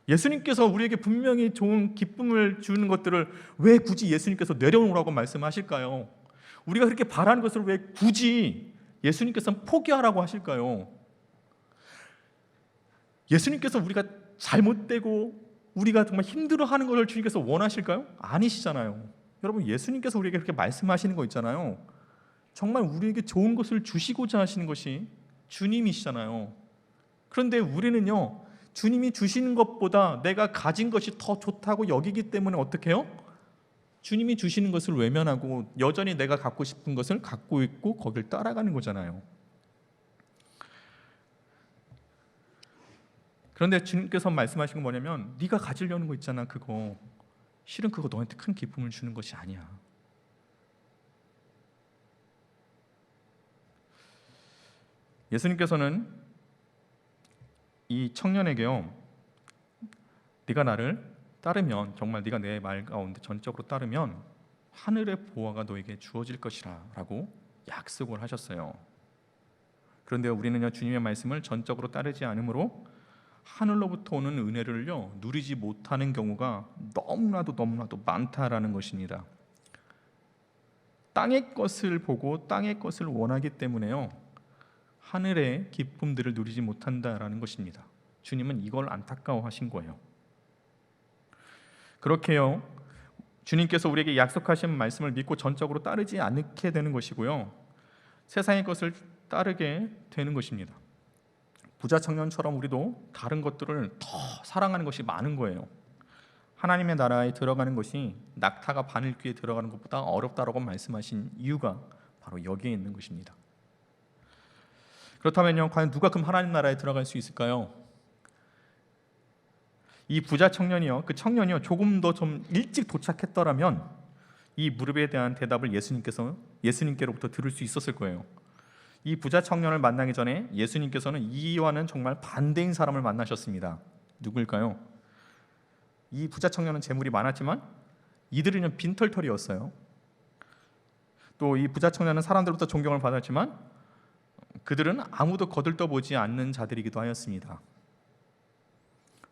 예수님께서 우리에게 분명히 좋은 기쁨을 주는 것들을 왜 굳이 예수님께서 내려놓으라고 말씀하실까요? 우리가 그렇게 바라는 것을 왜 굳이 예수님께서는 포기하라고 하실까요? 예수님께서 우리가 잘못되고 우리가 정말 힘들어하는 것을 주님께서 원하실까요? 아니시잖아요. 여러분, 예수님께서 우리에게 그렇게 말씀하시는 거 있잖아요. 정말 우리에게 좋은 것을 주시고자 하시는 것이 주님이시잖아요. 그런데 우리는요, 주님이 주시는 것보다 내가 가진 것이 더 좋다고 여기기 때문에 어떻게 해요? 주님이 주시는 것을 외면하고 여전히 내가 갖고 싶은 것을 갖고 있고 거길 따라가는 거잖아요. 그런데 주님께서 말씀하신 건 뭐냐면, 네가 가지려는 거 있잖아, 그거 실은 그거 너한테 큰 기쁨을 주는 것이 아니야. 예수님께서는 이 청년에게요, 네가 나를 따르면, 정말 네가 내 말 가운데 전적으로 따르면 하늘의 보화가 너에게 주어질 것이라 라고 약속을 하셨어요. 그런데 우리는요, 주님의 말씀을 전적으로 따르지 않으므로 하늘로부터 오는 은혜를요 누리지 못하는 경우가 너무나도 많다라는 것입니다. 땅의 것을 보고 땅의 것을 원하기 때문에요, 하늘의 기쁨들을 누리지 못한다라는 것입니다. 주님은 이걸 안타까워하신 거예요. 그렇게요, 주님께서 우리에게 약속하신 말씀을 믿고 전적으로 따르지 않게 되는 것이고요. 세상의 것을 따르게 되는 것입니다. 부자 청년처럼 우리도 다른 것들을 더 사랑하는 것이 많은 거예요. 하나님의 나라에 들어가는 것이 낙타가 바늘귀에 들어가는 것보다 어렵다라고 말씀하신 이유가 바로 여기에 있는 것입니다. 그렇다면요, 과연 누가 그럼 하나님 나라에 들어갈 수 있을까요? 이 부자 청년이요, 그 청년이요, 조금 더 좀 일찍 도착했더라면 이 무릎에 대한 대답을 예수님께로부터 들을 수 있었을 거예요. 이 부자 청년을 만나기 전에 예수님께서는 이와는 정말 반대인 사람을 만나셨습니다. 누굴까요? 이 부자 청년은 재물이 많았지만 이들은 빈털털이었어요. 또 이 부자 청년은 사람들로부터 존경을 받았지만 그들은 아무도 거들떠보지 않는 자들이기도 하였습니다.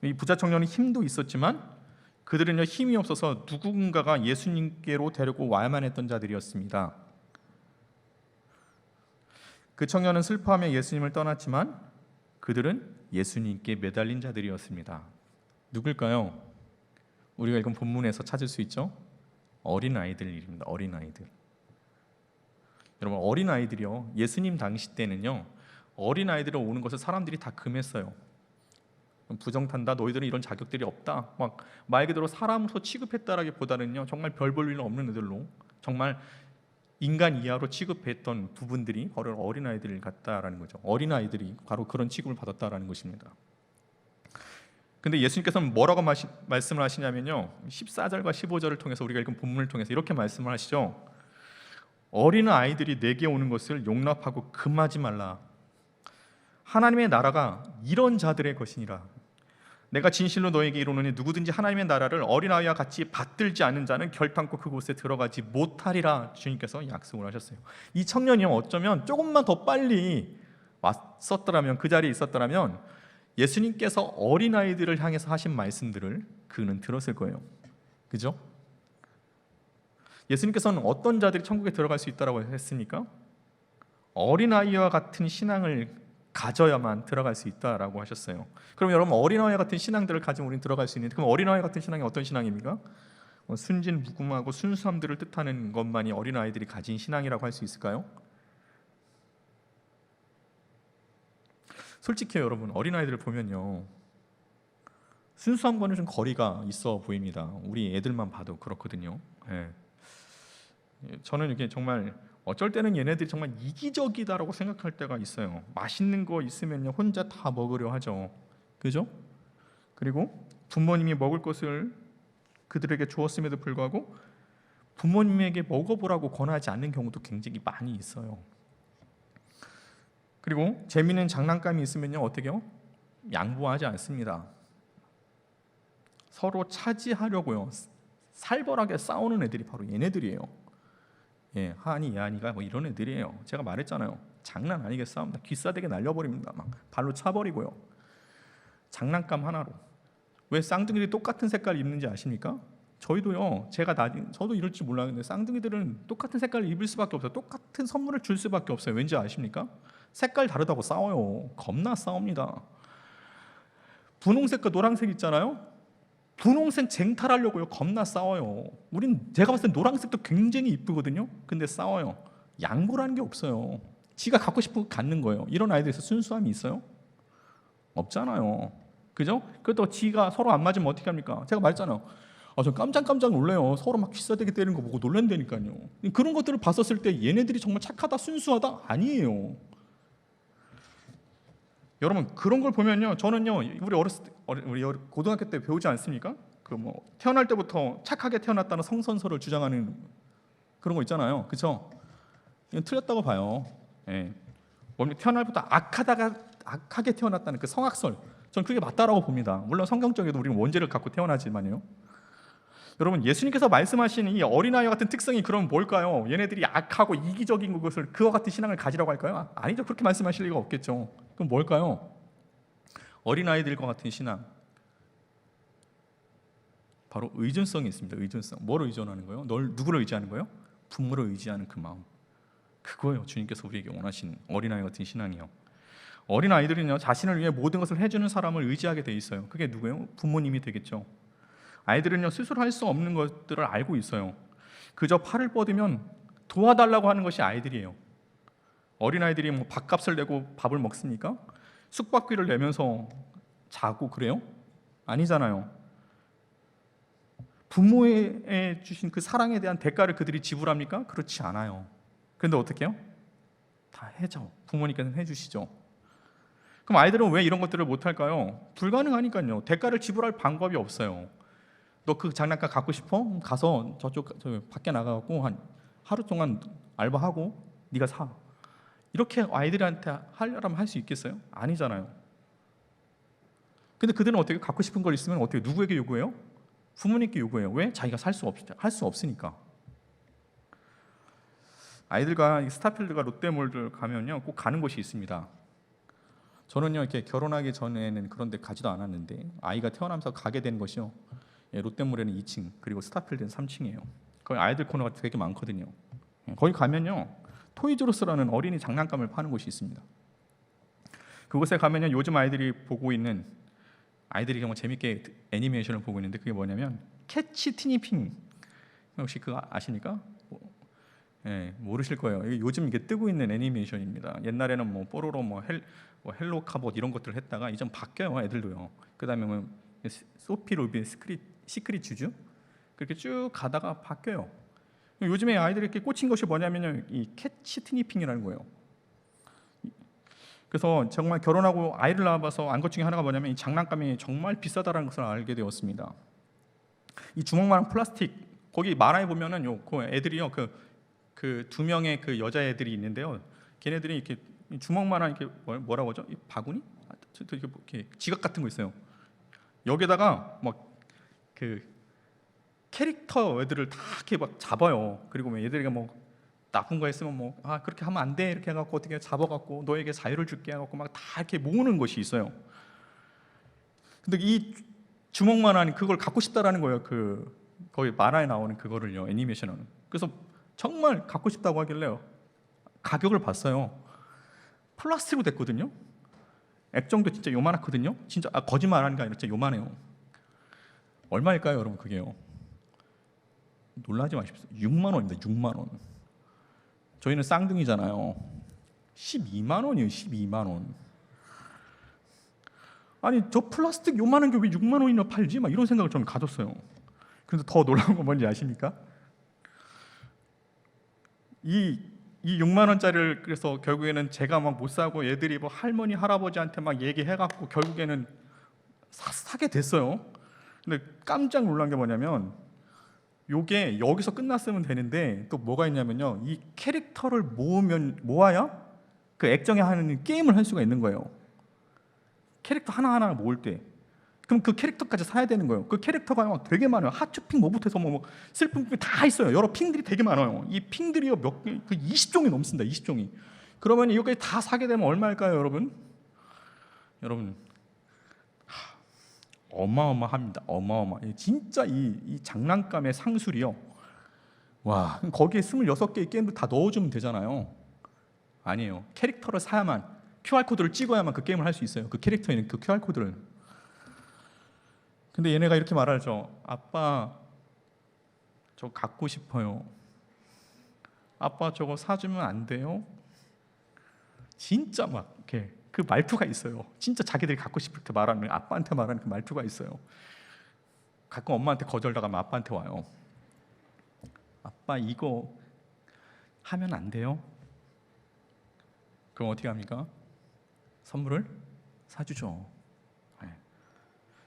이 부자 청년은 힘도 있었지만 그들은요, 힘이 없어서 누군가가 예수님께로 데리고 와야만 했던 자들이었습니다. 그 청년은 슬퍼하며 예수님을 떠났지만 그들은 예수님께 매달린 자들이었습니다. 누굴까요? 우리가 읽은 본문에서 찾을 수 있죠? 어린아이들 이름입니다. 어린아이들. 여러분, 어린아이들이요, 예수님 당시 때는요, 어린아이들이 오는 것을 사람들이 다 금했어요. 부정탄다, 너희들은 이런 자격들이 없다, 막 말 그대로 사람으로 취급했다라기보다는요, 정말 별 볼 일 없는 애들로 정말 인간 이하로 취급했던 부분들이 바로 어린아이들 같다라는 거죠. 어린아이들이 바로 그런 취급을 받았다라는 것입니다. 근데 예수님께서는 뭐라고 말씀을 하시냐면요, 14절과 15절을 통해서 우리가 읽은 본문을 통해서 이렇게 말씀을 하시죠. 어린아이들이 내게 오는 것을 용납하고 금하지 말라. 하나님의 나라가 이런 자들의 것이니라. 내가 진실로 너에게 이르노니 누구든지 하나님의 나라를 어린아이와 같이 받들지 않는 자는 결탄코 그곳에 들어가지 못하리라. 주님께서 약속을 하셨어요. 이 청년이 어쩌면 조금만 더 빨리 왔었더라면, 그 자리에 있었더라면 예수님께서 어린아이들을 향해서 하신 말씀들을 그는 들었을 거예요. 그죠? 예수님께서는 어떤 자들이 천국에 들어갈 수 있다고 했습니까? 어린아이와 같은 신앙을 가져야만 들어갈 수 있다라고 하셨어요. 그럼 여러분, 어린아이 같은 신앙들을 가지면 우리는 들어갈 수 있는데, 그럼 어린아이 같은 신앙이 어떤 신앙입니까? 순진무구하고 순수함들을 뜻하는 것만이 어린아이들이 가진 신앙이라고 할 수 있을까요? 솔직히 여러분, 어린아이들을 보면요, 순수함과는 좀 거리가 있어 보입니다. 우리 애들만 봐도 그렇거든요. 예. 저는 이게 정말 어쩔 때는 얘네들이 정말 이기적이다라고 생각할 때가 있어요. 맛있는 거 있으면요, 혼자 다 먹으려 하죠. 그죠? 그리고 부모님이 먹을 것을 그들에게 주었음에도 불구하고 부모님에게 먹어보라고 권하지 않는 경우도 굉장히 많이 있어요. 그리고 재미있는 장난감이 있으면요, 어떻게 해요? 양보하지 않습니다. 서로 차지하려고요, 살벌하게 싸우는 애들이 바로 얘네들이에요. 예, 하니 야니가 뭐 이런 애들이에요. 제가 말했잖아요. 장난 아니게 싸웁니다. 귀싸대게 날려버립니다. 막 발로 차버리고요. 장난감 하나로. 왜 쌍둥이들이 똑같은 색깔 입는지 아십니까? 저희도요. 저도 이럴 줄 몰랐는데 쌍둥이들은 똑같은 색깔을 입을 수밖에 없어요. 똑같은 선물을 줄 수밖에 없어요. 왠지 아십니까? 색깔 다르다고 싸워요. 겁나 싸웁니다. 분홍색과 노란색 있잖아요. 분홍색 쟁탈하려고요, 겁나 싸워요. 제가 봤을 때 노란색도 굉장히 이쁘거든요. 근데 싸워요. 양보라는 게 없어요. 지가 갖고 싶은 거 갖는 거예요. 이런 아이들에서 순수함이 있어요? 없잖아요. 그죠? 그렇다고 지가 서로 안 맞으면 어떻게 합니까? 제가 말했잖아요. 저 깜짝 놀래요. 서로 막 귀싸대게 때리는 거 보고 놀란다니까요. 그런 것들을 봤었을 때 얘네들이 정말 착하다, 순수하다? 아니에요. 여러분, 그런 걸 보면요, 저는요, 우리 고등학교 때 배우지 않습니까? 태어날 때부터 착하게 태어났다는 성선설을 주장하는 그런 거 있잖아요. 그렇죠? 이건 틀렸다고 봐요. 예. 태어날 때부터 악하게 태어났다는 그 성악설, 저는 그게 맞다라고 봅니다. 물론 성경적에도 우리는 원죄를 갖고 태어나지만요. 여러분, 예수님께서 말씀하시는 이 어린아이와 같은 특성이 그럼 뭘까요? 얘네들이 악하고 이기적인 것을 그와 같은 신앙을 가지라고 할까요? 아니죠. 그렇게 말씀하실 리가 없겠죠. 그럼 뭘까요? 어린아이들과 같은 신앙, 바로 의존성이 있습니다. 의존성. 뭐를 의존하는 거예요? 누구를 의지하는 거예요? 부모를 의지하는 그 마음. 그거예요. 주님께서 우리에게 원하신 어린아이 같은 신앙이요. 어린아이들은요, 자신을 위해 모든 것을 해주는 사람을 의지하게 돼 있어요. 그게 누구예요? 부모님이 되겠죠. 아이들은요 스스로 할 수 없는 것들을 알고 있어요. 그저 팔을 뻗으면 도와달라고 하는 것이 아이들이에요. 어린아이들이 뭐 밥값을 내고 밥을 먹습니까? 숙박비를 내면서 자고 그래요? 아니잖아요. 부모에 주신 그 사랑에 대한 대가를 그들이 지불합니까? 그렇지 않아요. 그런데 어떻게 해요? 다 해줘. 부모님께서는 해주시죠. 그럼 아이들은 왜 이런 것들을 못할까요? 불가능하니까요. 대가를 지불할 방법이 없어요. 너 그 장난감 갖고 싶어? 가서 저 밖에 나가고 한 하루 동안 알바하고 네가 사. 이렇게 아이들한테 하려면 할 수 있겠어요? 아니잖아요. 근데 그들은 어떻게 갖고 싶은 걸 있으면 어떻게 누구에게 요구해요? 부모님께 요구해요. 왜? 자기가 할 수 없으니까. 아이들과 스타필드가 롯데몰들 가면요 꼭 가는 곳이 있습니다. 저는요 이렇게 결혼하기 전에는 그런 데 가지도 않았는데 아이가 태어나면서 가게 된 것이요. 롯데몰에는 2층 그리고 스타필드는 3층이에요. 거기 아이들 코너가 되게 많거든요. 거기 가면요 토이즈로스라는 어린이 장난감을 파는 곳이 있습니다. 그곳에 가면요 요즘 아이들이 보고 있는 아이들이 정말 재밌게 애니메이션을 보고 있는데 그게 뭐냐면 캐치 티니핑 혹시 그거 아십니까? 모르실 거예요. 이게 요즘 이게 뜨고 있는 애니메이션입니다. 옛날에는 뭐 뽀로로 뭐 헬로 카봇 이런 것들을 했다가 이제 바뀌어요 애들도요. 그다음에 뭐 소피 루비 시크릿 주주 그렇게 쭉 가다가 바뀌어요. 요즘에 아이들이 이렇게 꽂힌 것이 뭐냐면요 이 캐치 티니핑이라는 거예요. 그래서 정말 결혼하고 아이를 낳아봐서 안 것 중에 하나가 뭐냐면 이 장난감이 정말 비싸다는 것을 알게 되었습니다. 이 주먹만한 플라스틱 거기 만화에 보면은 그 애들이요 그 두 명의 그 여자애들이 있는데요. 걔네들이 이렇게 주먹만한 이렇게 뭐라고 하죠? 이 바구니? 이렇게 지갑 같은 거 있어요. 여기다가 막 그 캐릭터 애들을 다 이렇게 막 잡아요. 그리고 뭐 얘들이 뭐 나쁜 거 했으면 뭐 그렇게 하면 안 돼 이렇게 해갖고 어떻게 잡아갖고 너에게 자유를 줄게 해갖고 막 다 이렇게 모으는 것이 있어요. 근데 이 주먹만한 그걸 갖고 싶다라는 거예요. 그 거기 만화에 나오는 그거를요 애니메이션은. 그래서 정말 갖고 싶다고 하길래요. 가격을 봤어요. 플라스틱으로 됐거든요. 액정도 진짜 요만하거든요. 진짜 거짓말하는 게 아니라 진짜 요만해요. 얼마일까요, 여러분? 그게요. 놀라지 마십시오. 6만 원입니다. 6만 원. 저희는 쌍둥이잖아요. 12만 원이에요. 12만 원. 아니 저 플라스틱 요만한 게 왜 6만 원이나 팔지? 막 이런 생각을 저는 가졌어요. 그런데 더 놀라운 건 뭔지 아십니까? 이 6만 원짜리를 그래서 결국에는 제가 막 못 사고 얘들이 뭐 할머니 할아버지한테 막 얘기해갖고 결국에는 사게 됐어요. 근데 깜짝 놀란 게 뭐냐면 요게 여기서 끝났으면 되는데 또 뭐가 있냐면요 이 캐릭터를 모아야 그 액정에 하는 게임을 할 수가 있는 거예요. 캐릭터 하나하나 모을 때 그럼 그 캐릭터까지 사야 되는 거예요. 그 캐릭터가 막 되게 많아요. 하츄핑 뭐부터 해서 뭐 슬픈 핑 다 있어요. 여러 핑들이 되게 많아요. 이 핑들이요 그 20종이 넘습니다. 20종이. 그러면 이거까지 다 사게 되면 얼마일까요, 여러분? 여러분 어마어마합니다. 어마어마. 진짜 이 장난감의 상술이요. 와, 거기에 26개의 게임도 다 넣어주면 되잖아요. 아니에요. 캐릭터를 사야만 QR코드를 찍어야만 그 게임을 할 수 있어요. 그 캐릭터에 있는 그 QR코드를. 근데 얘네가 이렇게 말하죠. 아빠 저 갖고 싶어요. 아빠 저거 사주면 안 돼요? 진짜 막 이렇게 그 말투가 있어요. 진짜 자기들이 갖고 싶을 때 말하는 아빠한테 말하는 그 말투가 있어요. 가끔 엄마한테 거절당하면 아빠한테 와요. 아빠 이거 하면 안 돼요? 그럼 어떻게 합니까? 선물을 사주죠.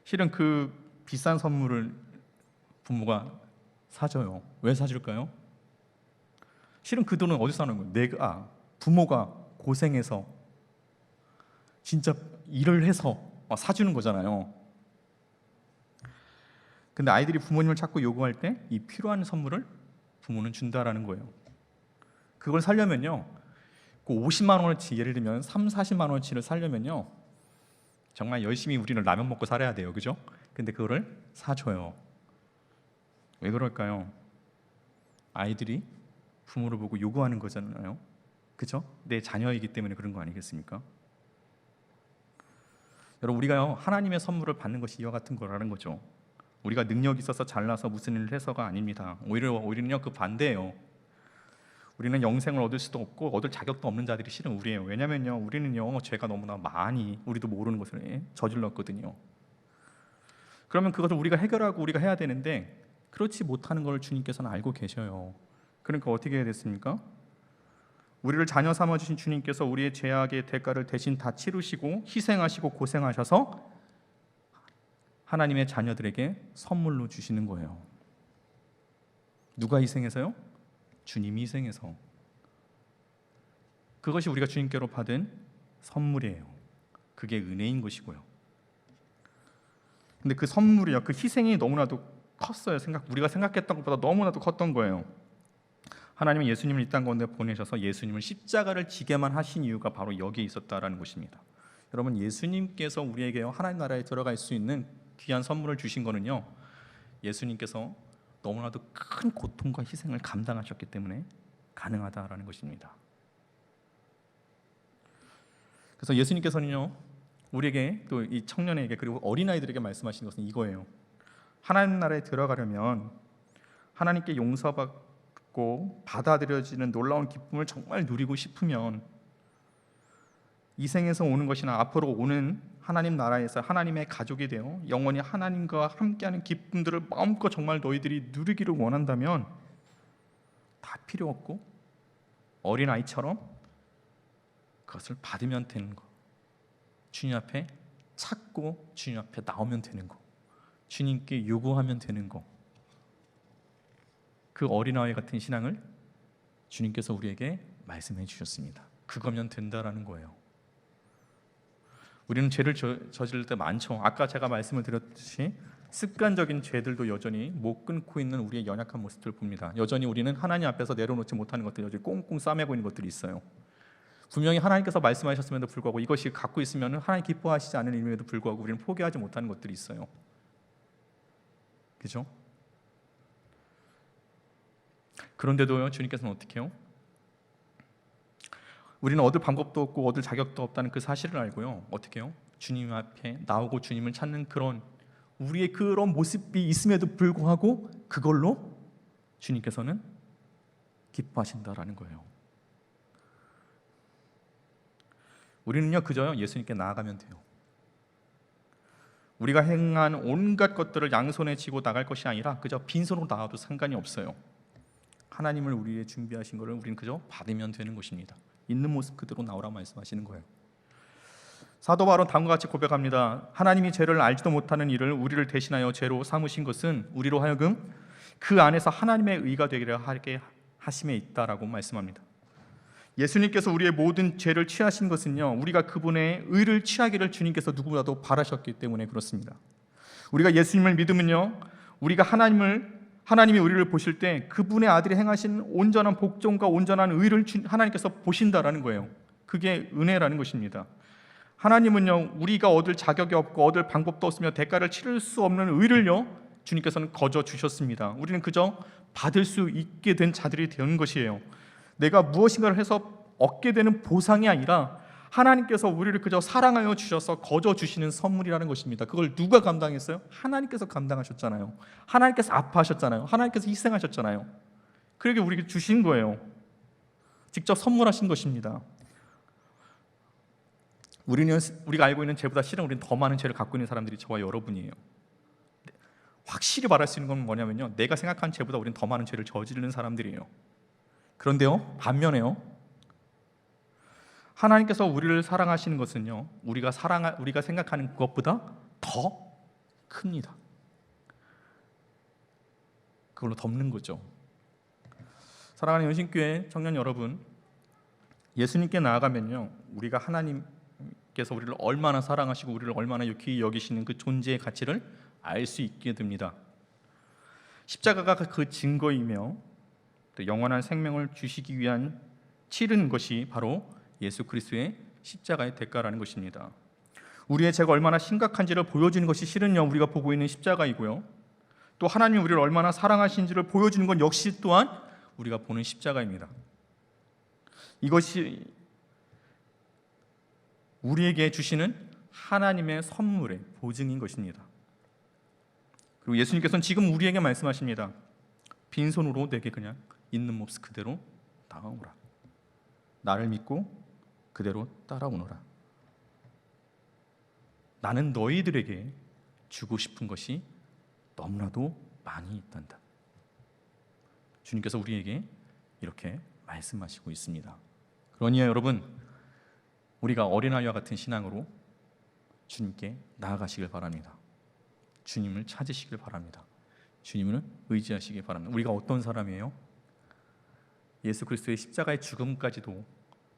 실은 그 비싼 선물을 부모가 사줘요. 왜 사줄까요? 실은 그 돈은 어디서 하는 거예요? 부모가 고생해서 진짜 일을 해서 사주는 거잖아요. 근데 아이들이 부모님을 자꾸 요구할 때 이 필요한 선물을 부모는 준다라는 거예요. 그걸 사려면요, 그 50만 원어치 예를 들면 3, 40만 원어치를 사려면요, 정말 열심히 우리는 라면 먹고 살아야 돼요, 그죠? 근데 그거를 사줘요. 왜 그럴까요? 아이들이 부모를 보고 요구하는 거잖아요, 그죠? 내 자녀이기 때문에 그런 거 아니겠습니까? 여러분 우리가요 하나님의 선물을 받는 것이 이와 같은 거라는 거죠. 우리가 능력이 있어서 잘나서 무슨 일을 해서가 아닙니다. 오히려 그 반대예요. 우리는 영생을 얻을 수도 없고 얻을 자격도 없는 자들이 실은 우리예요. 왜냐면요, 우리는요 죄가 너무나 많이 우리도 모르는 것을 저질렀거든요. 그러면 그것을 우리가 해결하고 우리가 해야 되는데 그렇지 못하는 걸 주님께서는 알고 계셔요. 그러니까 어떻게 해야 됐습니까? 우리를 자녀 삼아주신 주님께서 우리의 죄악의 대가를 대신 다 치르시고 희생하시고 고생하셔서 하나님의 자녀들에게 선물로 주시는 거예요. 누가 희생해서요? 주님이 희생해서. 그것이 우리가 주님께로 받은 선물이에요. 그게 은혜인 것이고요. 근데 그 선물이요, 그 희생이 너무나도 컸어요. 우리가 생각했던 것보다 너무나도 컸던 거예요. 하나님은 예수님을 이 땅 가운데 보내셔서 예수님을 십자가를 지게만 하신 이유가 바로 여기에 있었다라는 것입니다. 여러분, 예수님께서 우리에게 하나님 나라에 들어갈 수 있는 귀한 선물을 주신 거는요, 예수님께서 너무나도 큰 고통과 희생을 감당하셨기 때문에 가능하다라는 것입니다. 그래서 예수님께서는요, 우리에게 또 이 청년에게 그리고 어린아이들에게 말씀하시는 것은 이거예요. 하나님 나라에 들어가려면 하나님께 용서받고 받아들여지는 놀라운 기쁨을 정말 누리고 싶으면 이 생에서 오는 것이나 앞으로 오는 하나님 나라에서 하나님의 가족이 되어 영원히 하나님과 함께하는 기쁨들을 마음껏 정말 너희들이 누리기를 원한다면 다 필요 없고 어린아이처럼 그것을 받으면 되는 거, 주님 앞에 찾고 주님 앞에 나오면 되는 거, 주님께 요구하면 되는 거, 그 어린아이 같은 신앙을 주님께서 우리에게 말씀해 주셨습니다. 그거면 된다라는 거예요. 우리는 죄를 저지를 때 많죠. 아까 제가 말씀을 드렸듯이 습관적인 죄들도 여전히 못 끊고 있는 우리의 연약한 모습들을 봅니다. 여전히 우리는 하나님 앞에서 내려놓지 못하는 것들, 여전히 꽁꽁 싸매고 있는 것들이 있어요. 분명히 하나님께서 말씀하셨음에도 불구하고 이것이 갖고 있으면 하나님 기뻐하시지 않는 의미에도 불구하고 우리는 포기하지 못하는 것들이 있어요. 그죠? 그런데도요, 주님께서는 어떻게 해요? 우리는 얻을 방법도 없고 얻을 자격도 없다는 그 사실을 알고요, 어떻게 해요? 주님 앞에 나오고 주님을 찾는 그런 우리의 그런 모습이 있음에도 불구하고 그걸로 주님께서는 기뻐하신다라는 거예요. 우리는요, 그저 예수님께 나아가면 돼요. 우리가 행한 온갖 것들을 양손에 쥐고 나갈 것이 아니라 그저 빈손으로 나와도 상관이 없어요. 하나님을 우리의 준비하신 것을 우리는 그저 받으면 되는 것입니다. 있는 모습 그대로 나오라 말씀하시는 거예요. 사도 바울은 다음과 같이 고백합니다. 하나님이 죄를 알지도 못하는 일을 우리를 대신하여 죄로 삼으신 것은 우리로 하여금 그 안에서 하나님의 의가 되기를 하게 하심에 있다라고 말씀합니다. 예수님께서 우리의 모든 죄를 취하신 것은요, 우리가 그분의 의를 취하기를 주님께서 누구보다도 바라셨기 때문에 그렇습니다. 우리가 예수님을 믿으면요, 우리가 하나님이 우리를 보실 때 그분의 아들이 행하신 온전한 복종과 온전한 의를 하나님께서 보신다라는 거예요. 그게 은혜라는 것입니다. 하나님은요, 우리가 얻을 자격이 없고 얻을 방법도 없으며 대가를 치를 수 없는 의를요, 주님께서는 거저 주셨습니다. 우리는 그저 받을 수 있게 된 자들이 되는 것이에요. 내가 무엇인가를 해서 얻게 되는 보상이 아니라 하나님께서 우리를 그저 사랑하여 주셔서 거저 주시는 선물이라는 것입니다. 그걸 누가 감당했어요? 하나님께서 감당하셨잖아요. 하나님께서 아파하셨잖아요. 하나님께서 희생하셨잖아요. 그러게 우리에게 주신 거예요. 직접 선물하신 것입니다. 우리가 알고 있는 죄보다 실은 우리는 더 많은 죄를 갖고 있는 사람들이 저와 여러분이에요. 확실히 말할 수 있는 건 뭐냐면요, 내가 생각한 죄보다 우리는 더 많은 죄를 저지르는 사람들이에요. 그런데요, 반면에요, 하나님께서 우리를 사랑하시는 것은요, 우리가 생각하는 것보다 더 큽니다. 그걸로 덮는 거죠. 사랑하는 연신교회 청년 여러분, 예수님께 나아가면요, 우리가 하나님께서 우리를 얼마나 사랑하시고 우리를 얼마나 귀히 여기시는 그 존재의 가치를 알 수 있게 됩니다. 십자가가 그 증거이며 또 영원한 생명을 주시기 위한 치른 것이 바로 예수 그리스도의 십자가의 대가라는 것입니다. 우리의 죄가 얼마나 심각한지를 보여주는 것이 실은요, 우리가 보고 있는 십자가이고요, 또 하나님이 우리를 얼마나 사랑하신지를 보여주는 건 역시 또한 우리가 보는 십자가입니다. 이것이 우리에게 주시는 하나님의 선물의 보증인 것입니다. 그리고 예수님께서는 지금 우리에게 말씀하십니다. 빈손으로 내게 그냥 있는 모습 그대로 나아오라. 나를 믿고 그대로 따라오너라. 나는 너희들에게 주고 싶은 것이 너무나도 많이 있단다. 주님께서 우리에게 이렇게 말씀하시고 있습니다. 그러니 여러분, 우리가 어린아이와 같은 신앙으로 주님께 나아가시길 바랍니다. 주님을 찾으시길 바랍니다. 주님을 의지하시길 바랍니다. 우리가 어떤 사람이에요? 예수 그리스도의 십자가의 죽음까지도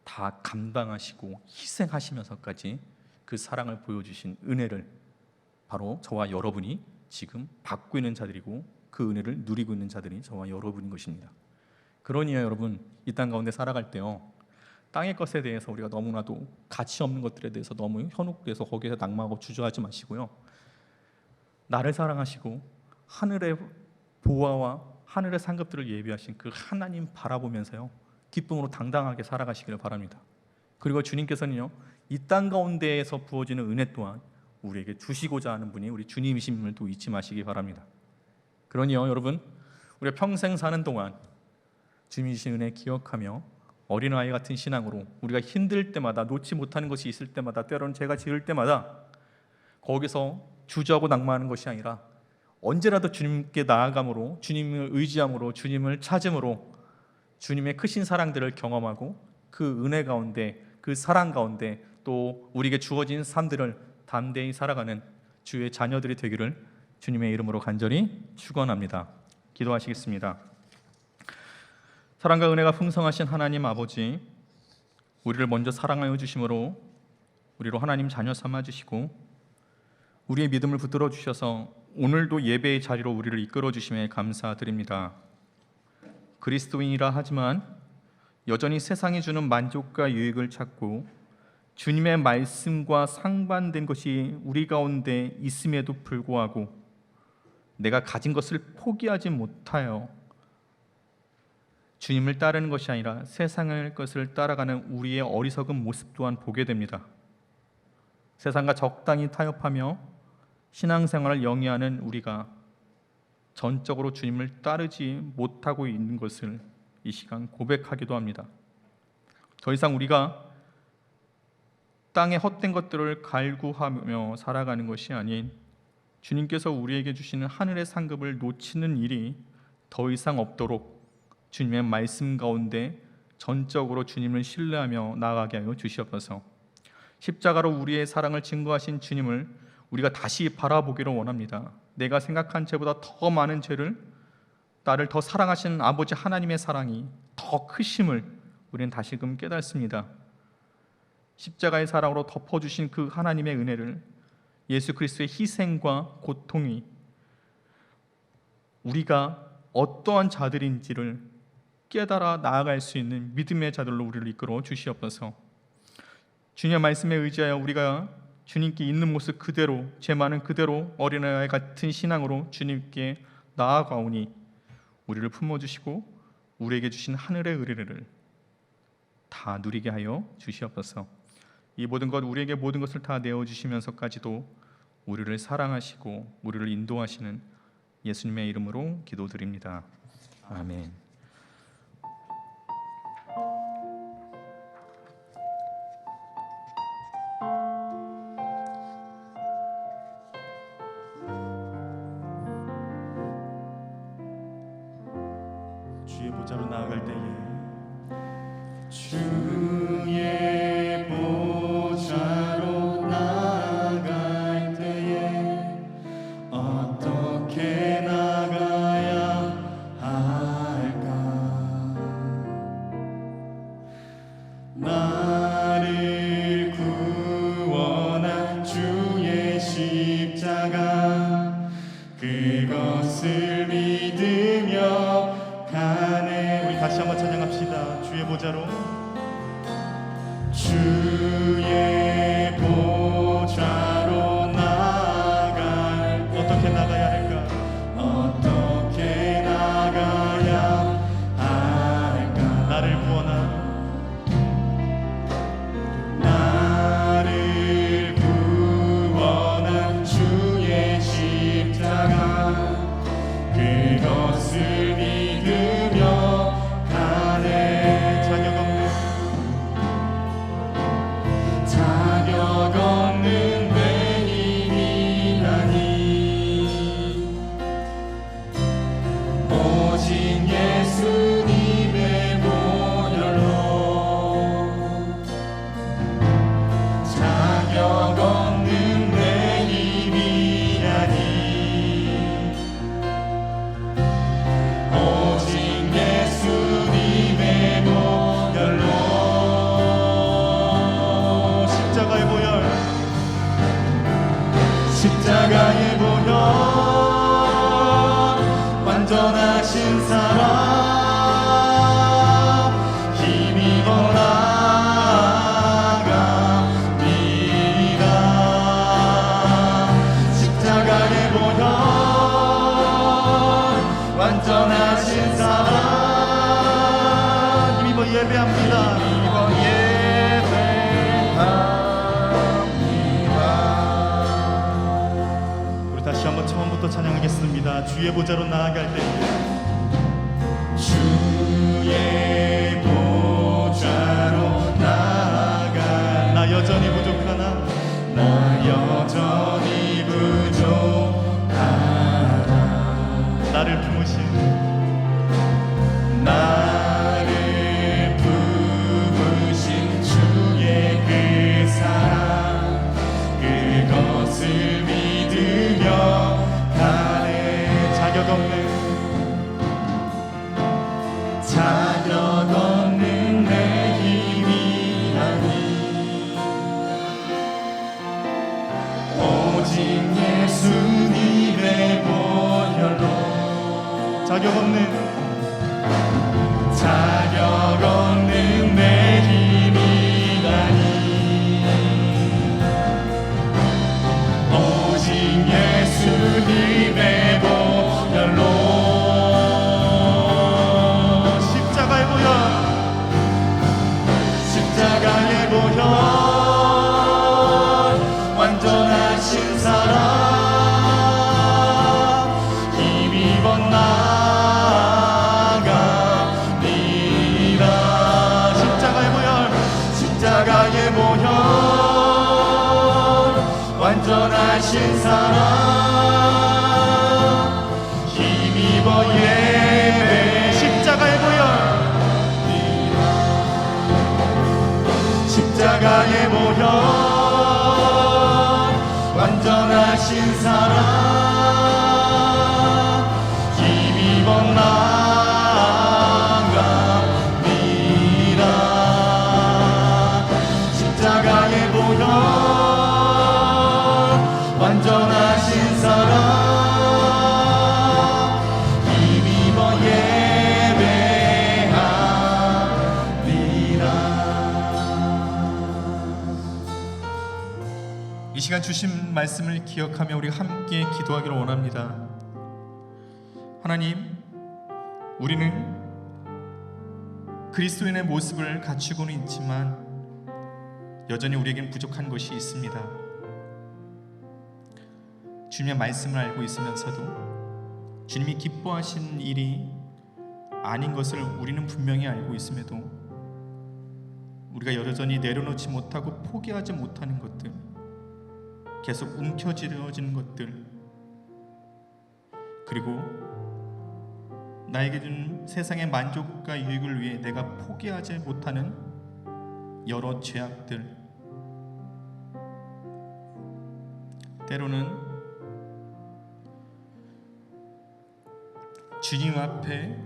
다 감당하시고 희생하시면서까지 그 사랑을 보여주신 은혜를 바로 저와 여러분이 지금 받고 있는 자들이고 그 은혜를 누리고 있는 자들이 저와 여러분인 것입니다. 그러니 여러분, 이 땅 가운데 살아갈 때요, 땅의 것에 대해서 우리가 너무나도 가치 없는 것들에 대해서 너무 현혹돼서 거기에서 낙마하고 주저하지 마시고요, 나를 사랑하시고 하늘의 보화와 하늘의 상급들을 예비하신 그 하나님 바라보면서요, 기쁨으로 당당하게 살아가시기를 바랍니다. 그리고 주님께서는요, 이 땅 가운데에서 부어지는 은혜 또한 우리에게 주시고자 하는 분이 우리 주님이심을 또 잊지 마시기 바랍니다. 그러니요, 여러분, 우리가 평생 사는 동안 주님이 주신 은혜 기억하며 어린아이 같은 신앙으로 우리가 힘들 때마다, 놓지 못하는 것이 있을 때마다, 때로는 죄가 지을 때마다 거기서 주저하고 낙마하는 것이 아니라 언제라도 주님께 나아감으로, 주님을 의지함으로, 주님을 찾음으로 주님의 크신 사랑들을 경험하고 그 은혜 가운데, 그 사랑 가운데 또 우리에게 주어진 삶들을 담대히 살아가는 주의 자녀들이 되기를 주님의 이름으로 간절히 축원합니다. 기도하시겠습니다. 사랑과 은혜가 풍성하신 하나님 아버지, 우리를 먼저 사랑하여 주심으로 우리로 하나님 자녀 삼아 주시고 우리의 믿음을 붙들어 주셔서 오늘도 예배의 자리로 우리를 이끌어 주심에 감사드립니다. 그리스도인이라 하지만 여전히 세상이 주는 만족과 유익을 찾고 주님의 말씀과 상반된 것이 우리 가운데 있음에도 불구하고 내가 가진 것을 포기하지 못하여 주님을 따르는 것이 아니라 세상의 것을 따라가는 우리의 어리석은 모습 또한 보게 됩니다. 세상과 적당히 타협하며 신앙생활을 영위하는 우리가 전적으로 주님을 따르지 못하고 있는 것을 이 시간 고백하기도 합니다. 더 이상 우리가 땅의 헛된 것들을 갈구하며 살아가는 것이 아닌 주님께서 우리에게 주시는 하늘의 상급을 놓치는 일이 더 이상 없도록 주님의 말씀 가운데 전적으로 주님을 신뢰하며 나아가게 하여 주시옵소서. 십자가로 우리의 사랑을 증거하신 주님을 우리가 다시 바라보기를 원합니다. 내가 생각한 죄보다 더 많은 죄를, 나를 더 사랑하시는 아버지 하나님의 사랑이 더 크심을 우리는 다시금 깨닫습니다. 십자가의 사랑으로 덮어주신 그 하나님의 은혜를, 예수 그리스도의 희생과 고통이 우리가 어떠한 자들인지를 깨달아 나아갈 수 있는 믿음의 자들로 우리를 이끌어 주시옵소서. 주님의 말씀에 의지하여 우리가 주님께 있는 모습 그대로, 죄 많은 그대로 어린아이 같은 신앙으로 주님께 나아가오니 우리를 품어주시고 우리에게 주신 하늘의 의뢰를 다 누리게 하여 주시옵소서. 이 모든 것, 우리에게 모든 것을 다 내어주시면서까지도 우리를 사랑하시고 우리를 인도하시는 예수님의 이름으로 기도드립니다. 아멘. 주의 보좌로 나아갈 때에 주의 보좌로 나아갈 때에 어떻게 나가야 할까? 나를 구원한 주의 십자가, 그것을 믿으며 가네. 우리 다시 한번 찬양합시다. 주의 보좌로, 주의 보좌로 나아갈 어떻게 나가야 할까? 어떻게 나가야 할까? 나를 구원한 나를 구원한 주의 십자가, 십자가의 보혈 완전하신 사랑 힘입어 나아갑니다. 십자가의 보혈 완전하신 사랑 힘입어 예배합니다. 우리 다시 한번 처음부터 찬양하겠습니다. 주의 보좌로 나아갈 때 주의 보좌로 나아가 나 여전히 부족하나 나 여전히 부족하나 나를 품으신 나를 품으신 주의 그 사랑 그것을 믿으며 가네. 자격 없는 내 힘이라니 오직 예수님의 보혈로 자격 없는 내 힘이라니 오직 예수님의 보혈로 십자가의 보혈 완전하신 사랑 힘입어 나아갑니다. 십자가의 보혈 완전하신 사랑 힘입어 예배. 십자가의 보혈 십자가의 보혈 완전하신 사랑 힘입어 나아갑니다. 십자가의 보혈 완전하신 사랑 힘입어 예배합니다. 이 시간 주신 말씀을 기억하며 우리 함께 기도하기를 원합니다. 하나님, 우리는 그리스도인의 모습을 갖추고는 있지만 여전히 우리에겐 부족한 것이 있습니다. 주님의 말씀을 알고 있으면서도 주님이 기뻐하시는 일이 아닌 것을 우리는 분명히 알고 있음에도 우리가 여전히 내려놓지 못하고 포기하지 못하는 것들, 계속 움켜쥐어지는 것들, 그리고 나에게 준 세상의 만족과 유익을 위해 내가 포기하지 못하는 여러 죄악들, 때로는 주님 앞에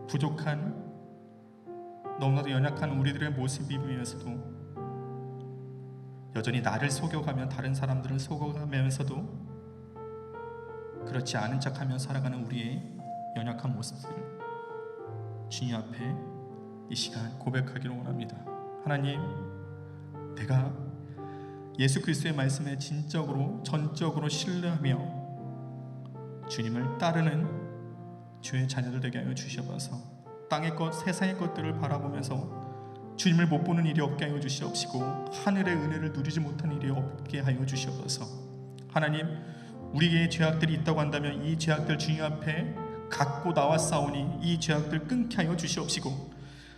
부족한, 너무나도 연약한 우리들의 모습이 보이면서도 여전히 나를 속여가며 다른 사람들을 속여가면서도 그렇지 않은 척하며 살아가는 우리의 연약한 모습들을 주님 앞에 이 시간 고백하기를 원합니다. 하나님, 내가 예수 그리스도의 말씀에 진적으로 전적으로 신뢰하며 주님을 따르는 주의 자녀들 되게 하여 주시옵소서. 땅의 것, 세상의 것들을 바라보면서 주님을 못 보는 일이 없게 하여 주시옵시고 하늘의 은혜를 누리지 못하는 일이 없게 하여 주시옵소서. 하나님, 우리의 죄악들이 있다고 한다면 이 죄악들 주님 앞에 갖고 나왔사오니 이 죄악들 끊게 하여 주시옵시고,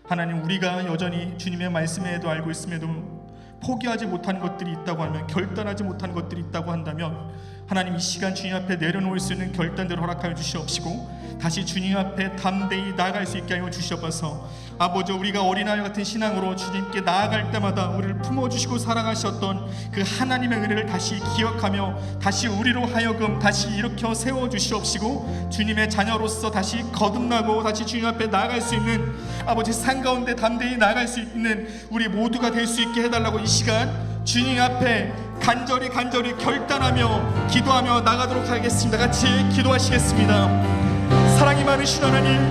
하나님, 우리가 여전히 주님의 말씀에도 알고 있음에도 포기하지 못한 것들이 있다고 하면, 결단하지 못한 것들이 있다고 한다면 하나님, 이 시간 주님 앞에 내려놓을 수 있는 결단들을 허락하여 주시옵시고 다시 주님 앞에 담대히 나아갈 수 있게 하여 주시옵소서. 아버지, 우리가 어린아이 같은 신앙으로 주님께 나아갈 때마다 우리를 품어주시고 사랑하셨던 그 하나님의 은혜를 다시 기억하며 다시 우리로 하여금 다시 일으켜 세워주시옵시고 주님의 자녀로서 다시 거듭나고 다시 주님 앞에 나아갈 수 있는, 아버지, 산 가운데 담대히 나아갈 수 있는 우리 모두가 될 수 있게 해달라고 이 시간 주님 앞에 간절히 결단하며 기도하며 나가도록 하겠습니다. 같이 기도하시겠습니다. 사랑이 많으신 하나님,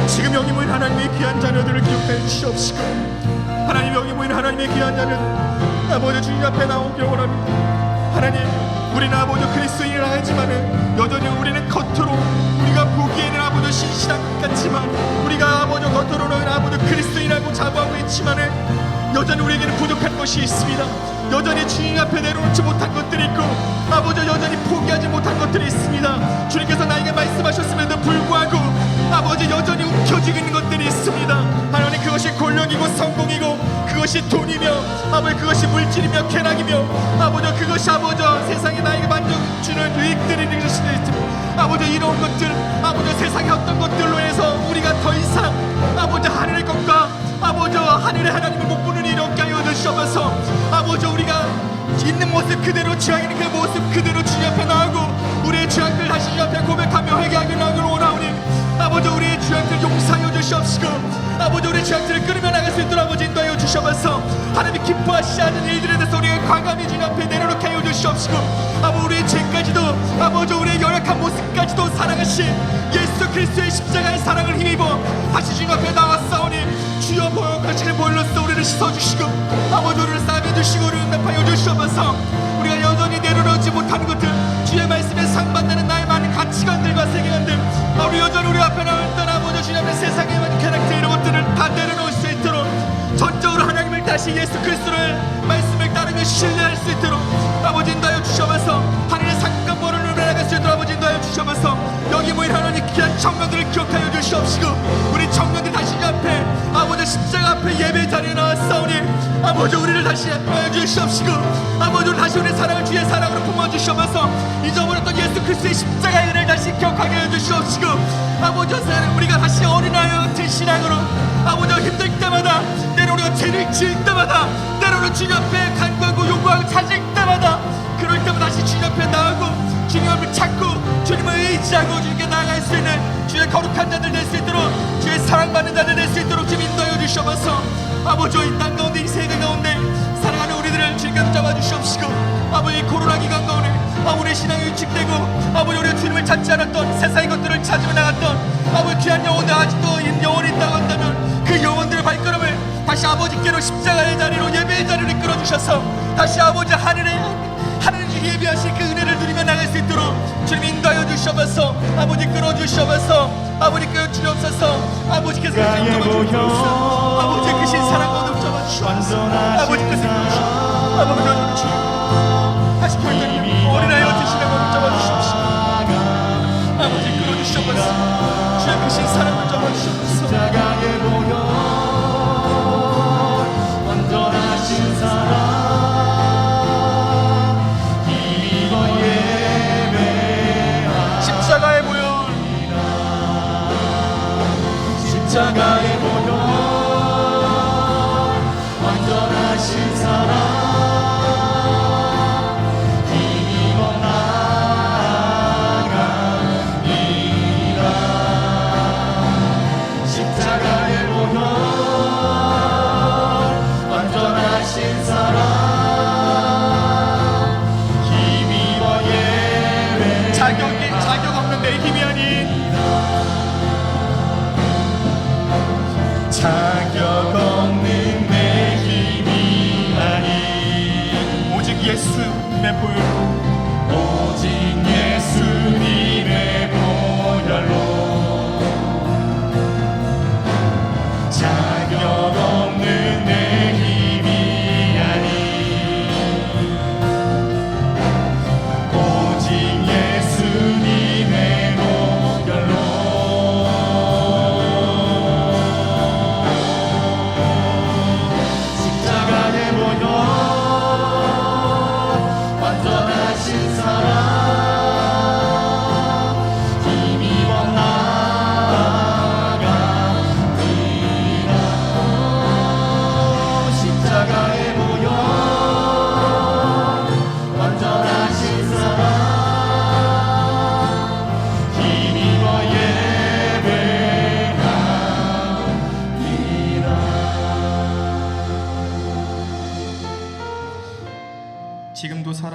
지금 여기 모인 하나님의 귀한 자녀들을 기억하여 주시옵시고, 하나님 여기 모인 하나님의 귀한 자녀들 아버지 주님 앞에 나오길 원합니다. 하나님, 우리는 아버지 그리스도인이라 하지만은 여전히 우리는 겉으로 우리가 보기에는 아버지 신실한 것 같지만, 우리가 아버지 겉으로는 아버지 그리스도인이라고 자부하고 있지만은 여전히 우리에게는 부족한 것이 있습니다. 여전히 주님 앞에 내려놓지 못한 것들이 있고, 아버지 여전히 포기하지 못한 것들이 있습니다. 주님께서 나에게 말씀하셨음에도 불구하고 아버지 여전히 움켜쥐고 있는 것들이 있습니다. 하나님, 그것이 권력이고 성공이고 그것이 돈이며 아버지 그것이 물질이며 쾌락이며 아버지 그것이 아버지 세상에 나에게 만족 주는 유익들이 되실 수도 있지만, 아버지 이런 것들 아버지 세상의 어떤 것들로 해서 우리가 더 이상 아버지 하늘의 것과 아버지 하늘의 하나님을 못 보는 일이 없게 하여 주시옵소서. 아버지 우리가 있는 모습 그대로 죄악 있는 그 모습 그대로 주님 앞에 나오고 우리의 죄악들 다시 주님 앞에 고백하며 회개하기를 원하오니 아버지 우리의 죄악들 용서하여 주시옵시고, 아버지 우리의 죄악들을 끊으며 나갈 수 있도록 아버지 인도하여 주시옵소서. 하나님이 기뻐하시지 않는 일들에 대해서 우리가 과감히 주님 앞에 내려놓게 하여 주시옵시고, 아버지 우리의 죄까지도 아버지 우리의 연약한 모습까지도 사랑하신 예수 그리스도의 십자가의 사랑을 힘입어 다시 주님 앞에 나왔사오니 주여 보여주시는 보일로써 우리를 씻어주시고 아버지 우리를 싸매주시고 우리를 응답하여 주시옵소서. 우리가 여전히 내려놓지 못하는 것들, 주의 말씀에 상반되는 나의 많은 가치관들과 세계관들, 우리 여전히 우리 앞에 나왔던 아버지 주님 앞에 세상의 많은 캐릭터 이런 것들을 다 내려놓을 수 있도록 전적으로 하나님을 다시 예수 그리스도의 말씀을 따르며 신뢰할 수 있도록 아버지 인도하여 주시옵소서. 하늘의 상급보를 누려나갈 수 있도록 아버지 인도하여 주시옵소서. 여기 모인 하나님 귀한 청년들을 기억하여 주시옵시고, 우리 청년들 다시 앞에 아버지 십자가 앞에 예배 자리에 나왔사오니 아버지 우리를 다시 하여 주시옵시고, 아버지 다시 우리의 사랑을 주의 사랑으로 품어주시옵소서. 잊어버렸던 예수 그리스도의 십자가의 은혜를 다시 기억하게 해주시옵시고, 아버지 우리가 다시 어린아이 같은 신앙으로 아버지 힘들 때마다, 때로 우리가 죄를 지을 때마다, 때로는 주님 앞에 간구하고 요구하고 찾을 때마다, 그럴 때마다 다시 주님 앞에 나오고 주님 앞을 찾고 주님을 의지하고 주님께 나아갈 수 있는 주의 거룩한 자들 될 수 있도록, 주의 사랑받는 자들 될 수 있도록 주님 인도하여 주시옵소서. 아버지 이 땅 가운데 이 세계 가운데 사랑하는 우리들을 주님께서 잡아주시옵시고, 아버지 코로나 기간 가운데 아버지의 신앙이 위축되고 아버지 우리가 주님을 찾지 않았던 세상의 것들을 찾으며 나갔던 아버지 귀한 영혼들, 아직도 영혼이 있다고 한다면 그 영혼들의 발걸음을 다시 아버지께로 십자가의 자리로 예배의 자리로 이끌어주셔서 다시 아버지 하늘에 예비하신 그 은혜를 누리며 나갈 수 있도록 주님 인도하여 주시옵소서. 아버지 끌어주시옵소서. 아버지 끌어주시옵소서. 아버지께서 주옵소서. 아버지 그 신사랑과 넘쳐봐 주시옵소서. 아버지께서 주옵소서. 아버지 주님 다시 결단이 어린아이 같은 신앙과 넘쳐봐 주시옵소서. 아버지 끌어주시옵소서. 주의 그 신사랑을 접어 주시옵소서. 십자가에 보여 완전하신 사랑 십자가에 보여 십자가에 보여 완전하신 사랑 힘입어 나아갑니다. 십자가에 보여 완전하신 사랑 힘입어 예배 자격 없는 내 힘이 아닌 자격 없는 내 힘이 아닌 오직 예수님의 보혈로, 오직 예수님의 보혈로 자격 없는 내 힘이 아닌 오직 예수님의 보혈로 십자가에 보여 완전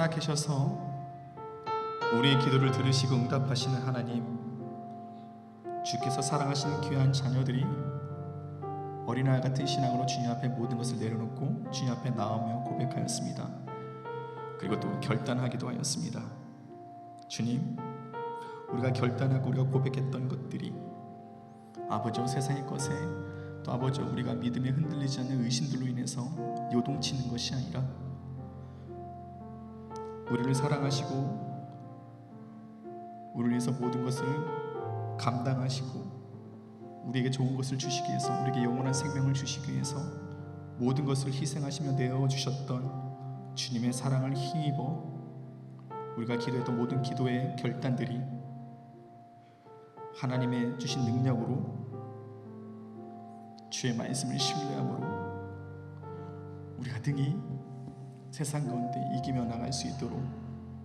살아계셔서 우리의 기도를 들으시고 응답하시는 하나님, 주께서 사랑하시는 귀한 자녀들이 어린아이 같은 신앙으로 주님 앞에 모든 것을 내려놓고 주님 앞에 나오며 고백하였습니다. 그리고 또 결단하기도 하였습니다. 주님, 우리가 결단하고 우리가 고백했던 것들이 아버지 세상의 것에 또 아버지 우리가 믿음에 흔들리지 않는 의심들로 인해서 요동치는 것이 아니라 우리를 사랑하시고 우리를 위해서 모든 것을 감당하시고 우리에게 좋은 것을 주시기 위해서, 우리에게 영원한 생명을 주시기 위해서 모든 것을 희생하시며 내어주셨던 주님의 사랑을 힘입어 우리가 기도했던 모든 기도의 결단들이 하나님의 주신 능력으로 주의 말씀을 신뢰함으로 우리가 등이 세상 가운데 이기며 나갈 수 있도록,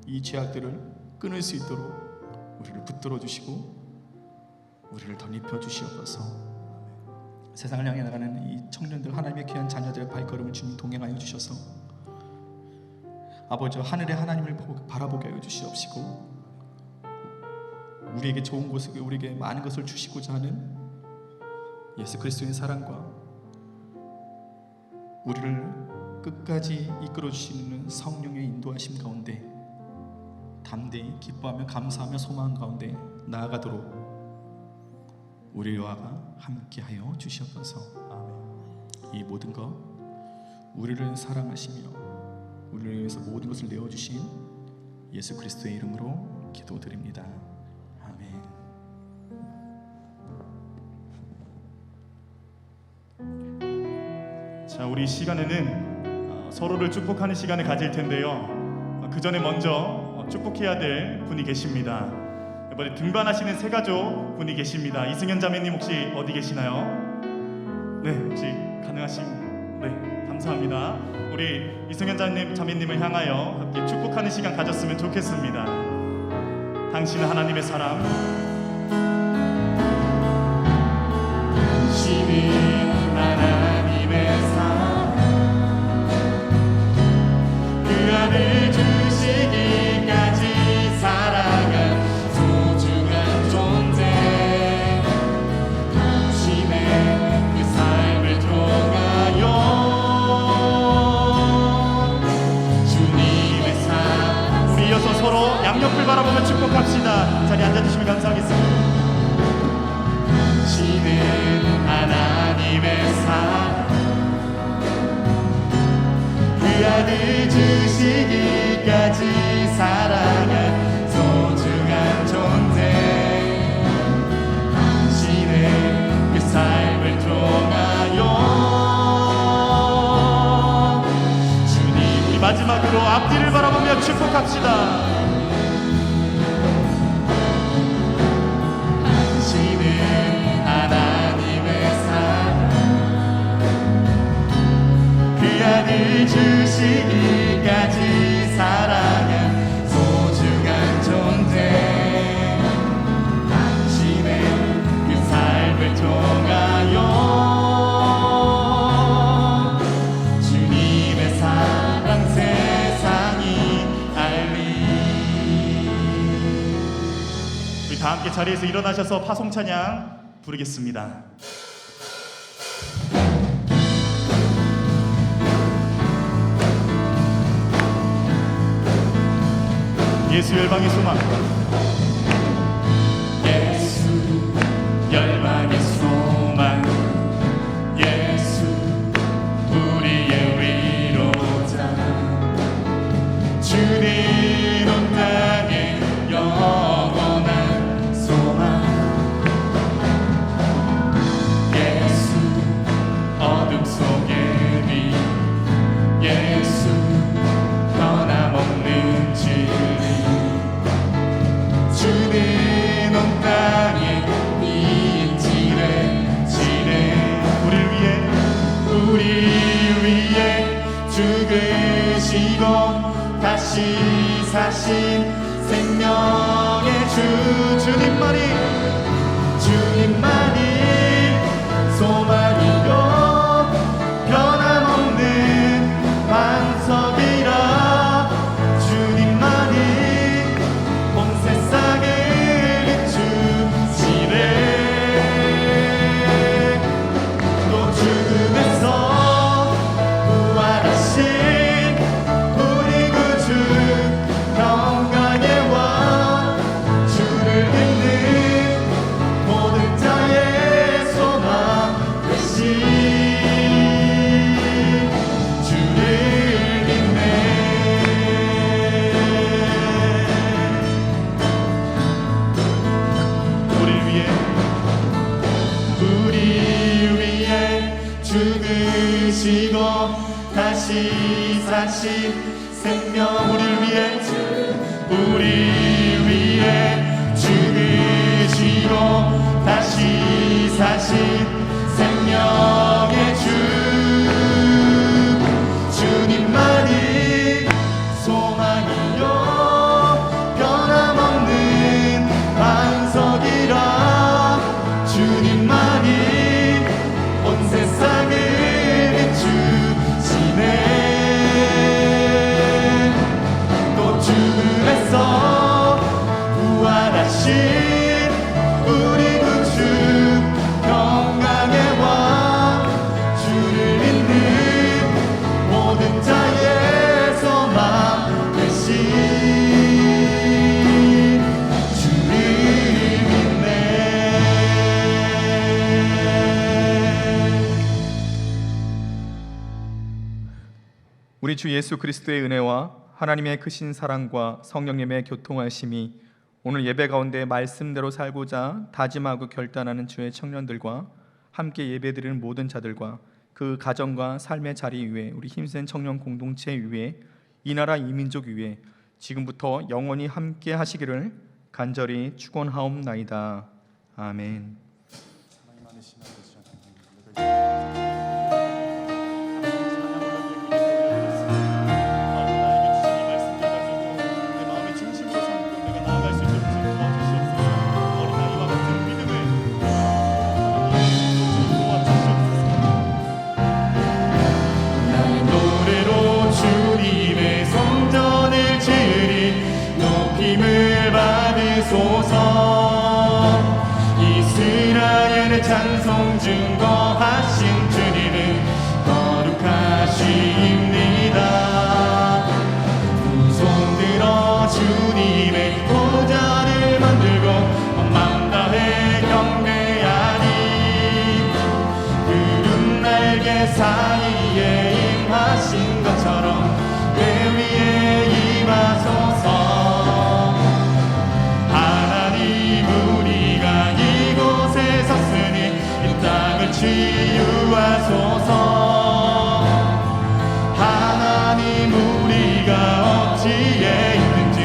이 죄악들을 끊을 수 있도록 우리를 붙들어 주시고 우리를 덧입혀 주시옵소서. 세상을 향해 나가는 이 청년들, 하나님의 귀한 자녀들의 발걸음을 주님 동행하여 주셔서 아버지 하늘의 하나님을 바라보게 하여 주시옵시고 우리에게 좋은 것을, 우리에게 많은 것을 주시고자 하는 예수 그리스도의 사랑과 우리를 끝까지 이끌어 주시는 성령의 인도하심 가운데 담대히 기뻐하며 감사하며 소망 가운데 나아가도록 우리와 함께하여 주시옵소서. 이 모든 것 우리를 사랑하시며 우리를 위해서 모든 것을 내어주신 예수 그리스도의 이름으로 기도드립니다. 아멘. 자, 우리 시간에는 서로를 축복하는 시간을 가질 텐데요. 그 전에 먼저 축복해야 될 분이 계십니다. 이번에 등반하시는 세 가족 분이 계십니다. 이승현 자매님 혹시 어디 계시나요? 네, 혹시 가능하신? 네, 감사합니다. 우리 이승현 자매님을 향하여 함께 축복하는 시간 가졌으면 좋겠습니다. 당신은 하나님의 사람, 당신은 하나님의 사랑, 그 아들 주시기까지 사랑한 소중한 존재, 당신의 그 삶을 통하여 주님의 사랑. 우리 이어서 서로 양옆을 바라보며 축복합시다. 자리에 앉아주시면 감사하겠습니다. 당신은 하나님의 사랑, 그 아들 주시기까지 사랑한 소중한 존재, 당신의 그 삶을 통하여 주님. 우리 마지막으로 앞뒤를 바라보며 축복합시다. 당신은 하나님의 사랑, 그 아들 주시기까지 사랑한 소중한 존재, 당신의 그 삶을 통하여 주님의 사랑 세상이 알리. 우리 다 함께 자리에서 일어나셔서 파송 찬양 부르겠습니다. 예수 열방의 소망. 예수 열방의 소망, 예수 우리의 위로자, 주님 온 땅에 영원한 소망, 예수 어둠 속의 빛, 예수 변함없는 진리, 주는 온 땅에 인치래 우리를 위해 죽으시고 다시 사신 생명의 주님만이 소망이요 변함없는 반석이라. 주님 다시 사신 생명 우리 위해 죽으시고 다시 사신 생명의 주님만이 소망이요 변함없는 반석이라 주님만이 온 세상을 비추시네 또 죽음에서 부활하신 우리 구주 평강의 왕 주를 믿는 모든 자의 소망 되신 주를 믿네. 우리 주 예수 그리스도의 은혜와 하나님의 크신 사랑과 성령님의 교통하심이 오늘 예배 가운데 말씀대로 살고자 다짐하고 결단하는 주의 청년들과 함께 예배드리는 모든 자들과 그 가정과 삶의 자리 위에 우리 힘센 청년 공동체 위에 이 나라 이 민족 위에 지금부터 영원히 함께 하시기를 간절히 축원하옵나이다. 아멘. 노래로 주님의 성전을 지으리 높임을 받으소서 이스라엘의 찬송 증거하신 주님은 거룩하십니다 두 손 들어 주님의 보좌를 만들고 맘 다해 경배하니 푸른 날개 사이에 임하신 것처럼 내 위에 임하소서 하나님 우리가 이곳에 섰으니 이 땅을 치유하소서 하나님 우리가 어찌에 있는지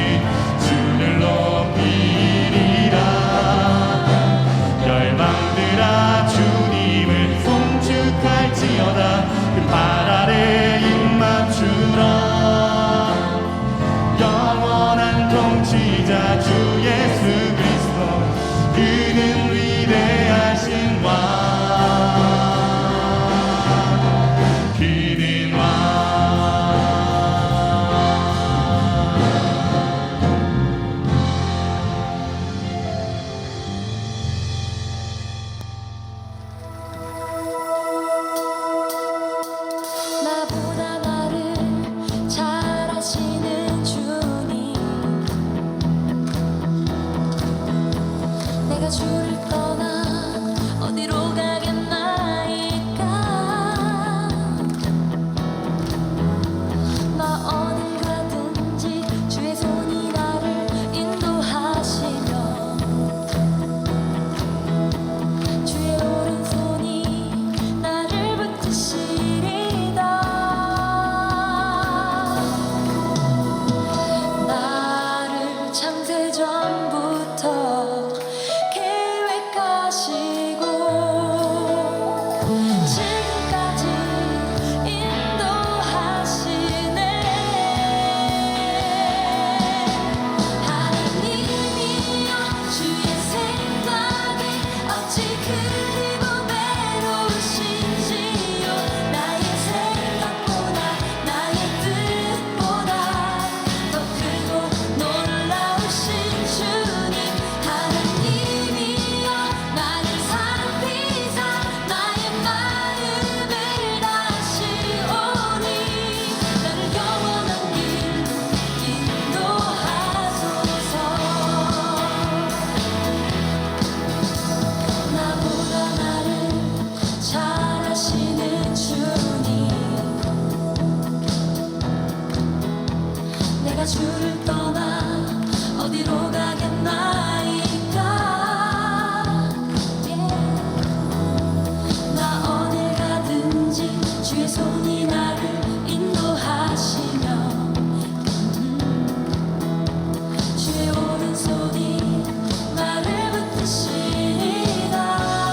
주를 높이리라 열방들아 주님을 송축할지어다 그 발 아래 입 맞추라 영원한 통치자 주 예수 그리스도 그는 위대하신 왕 그는 왕 나보다 나를 잘 아시는 주님 내가 주를 떠나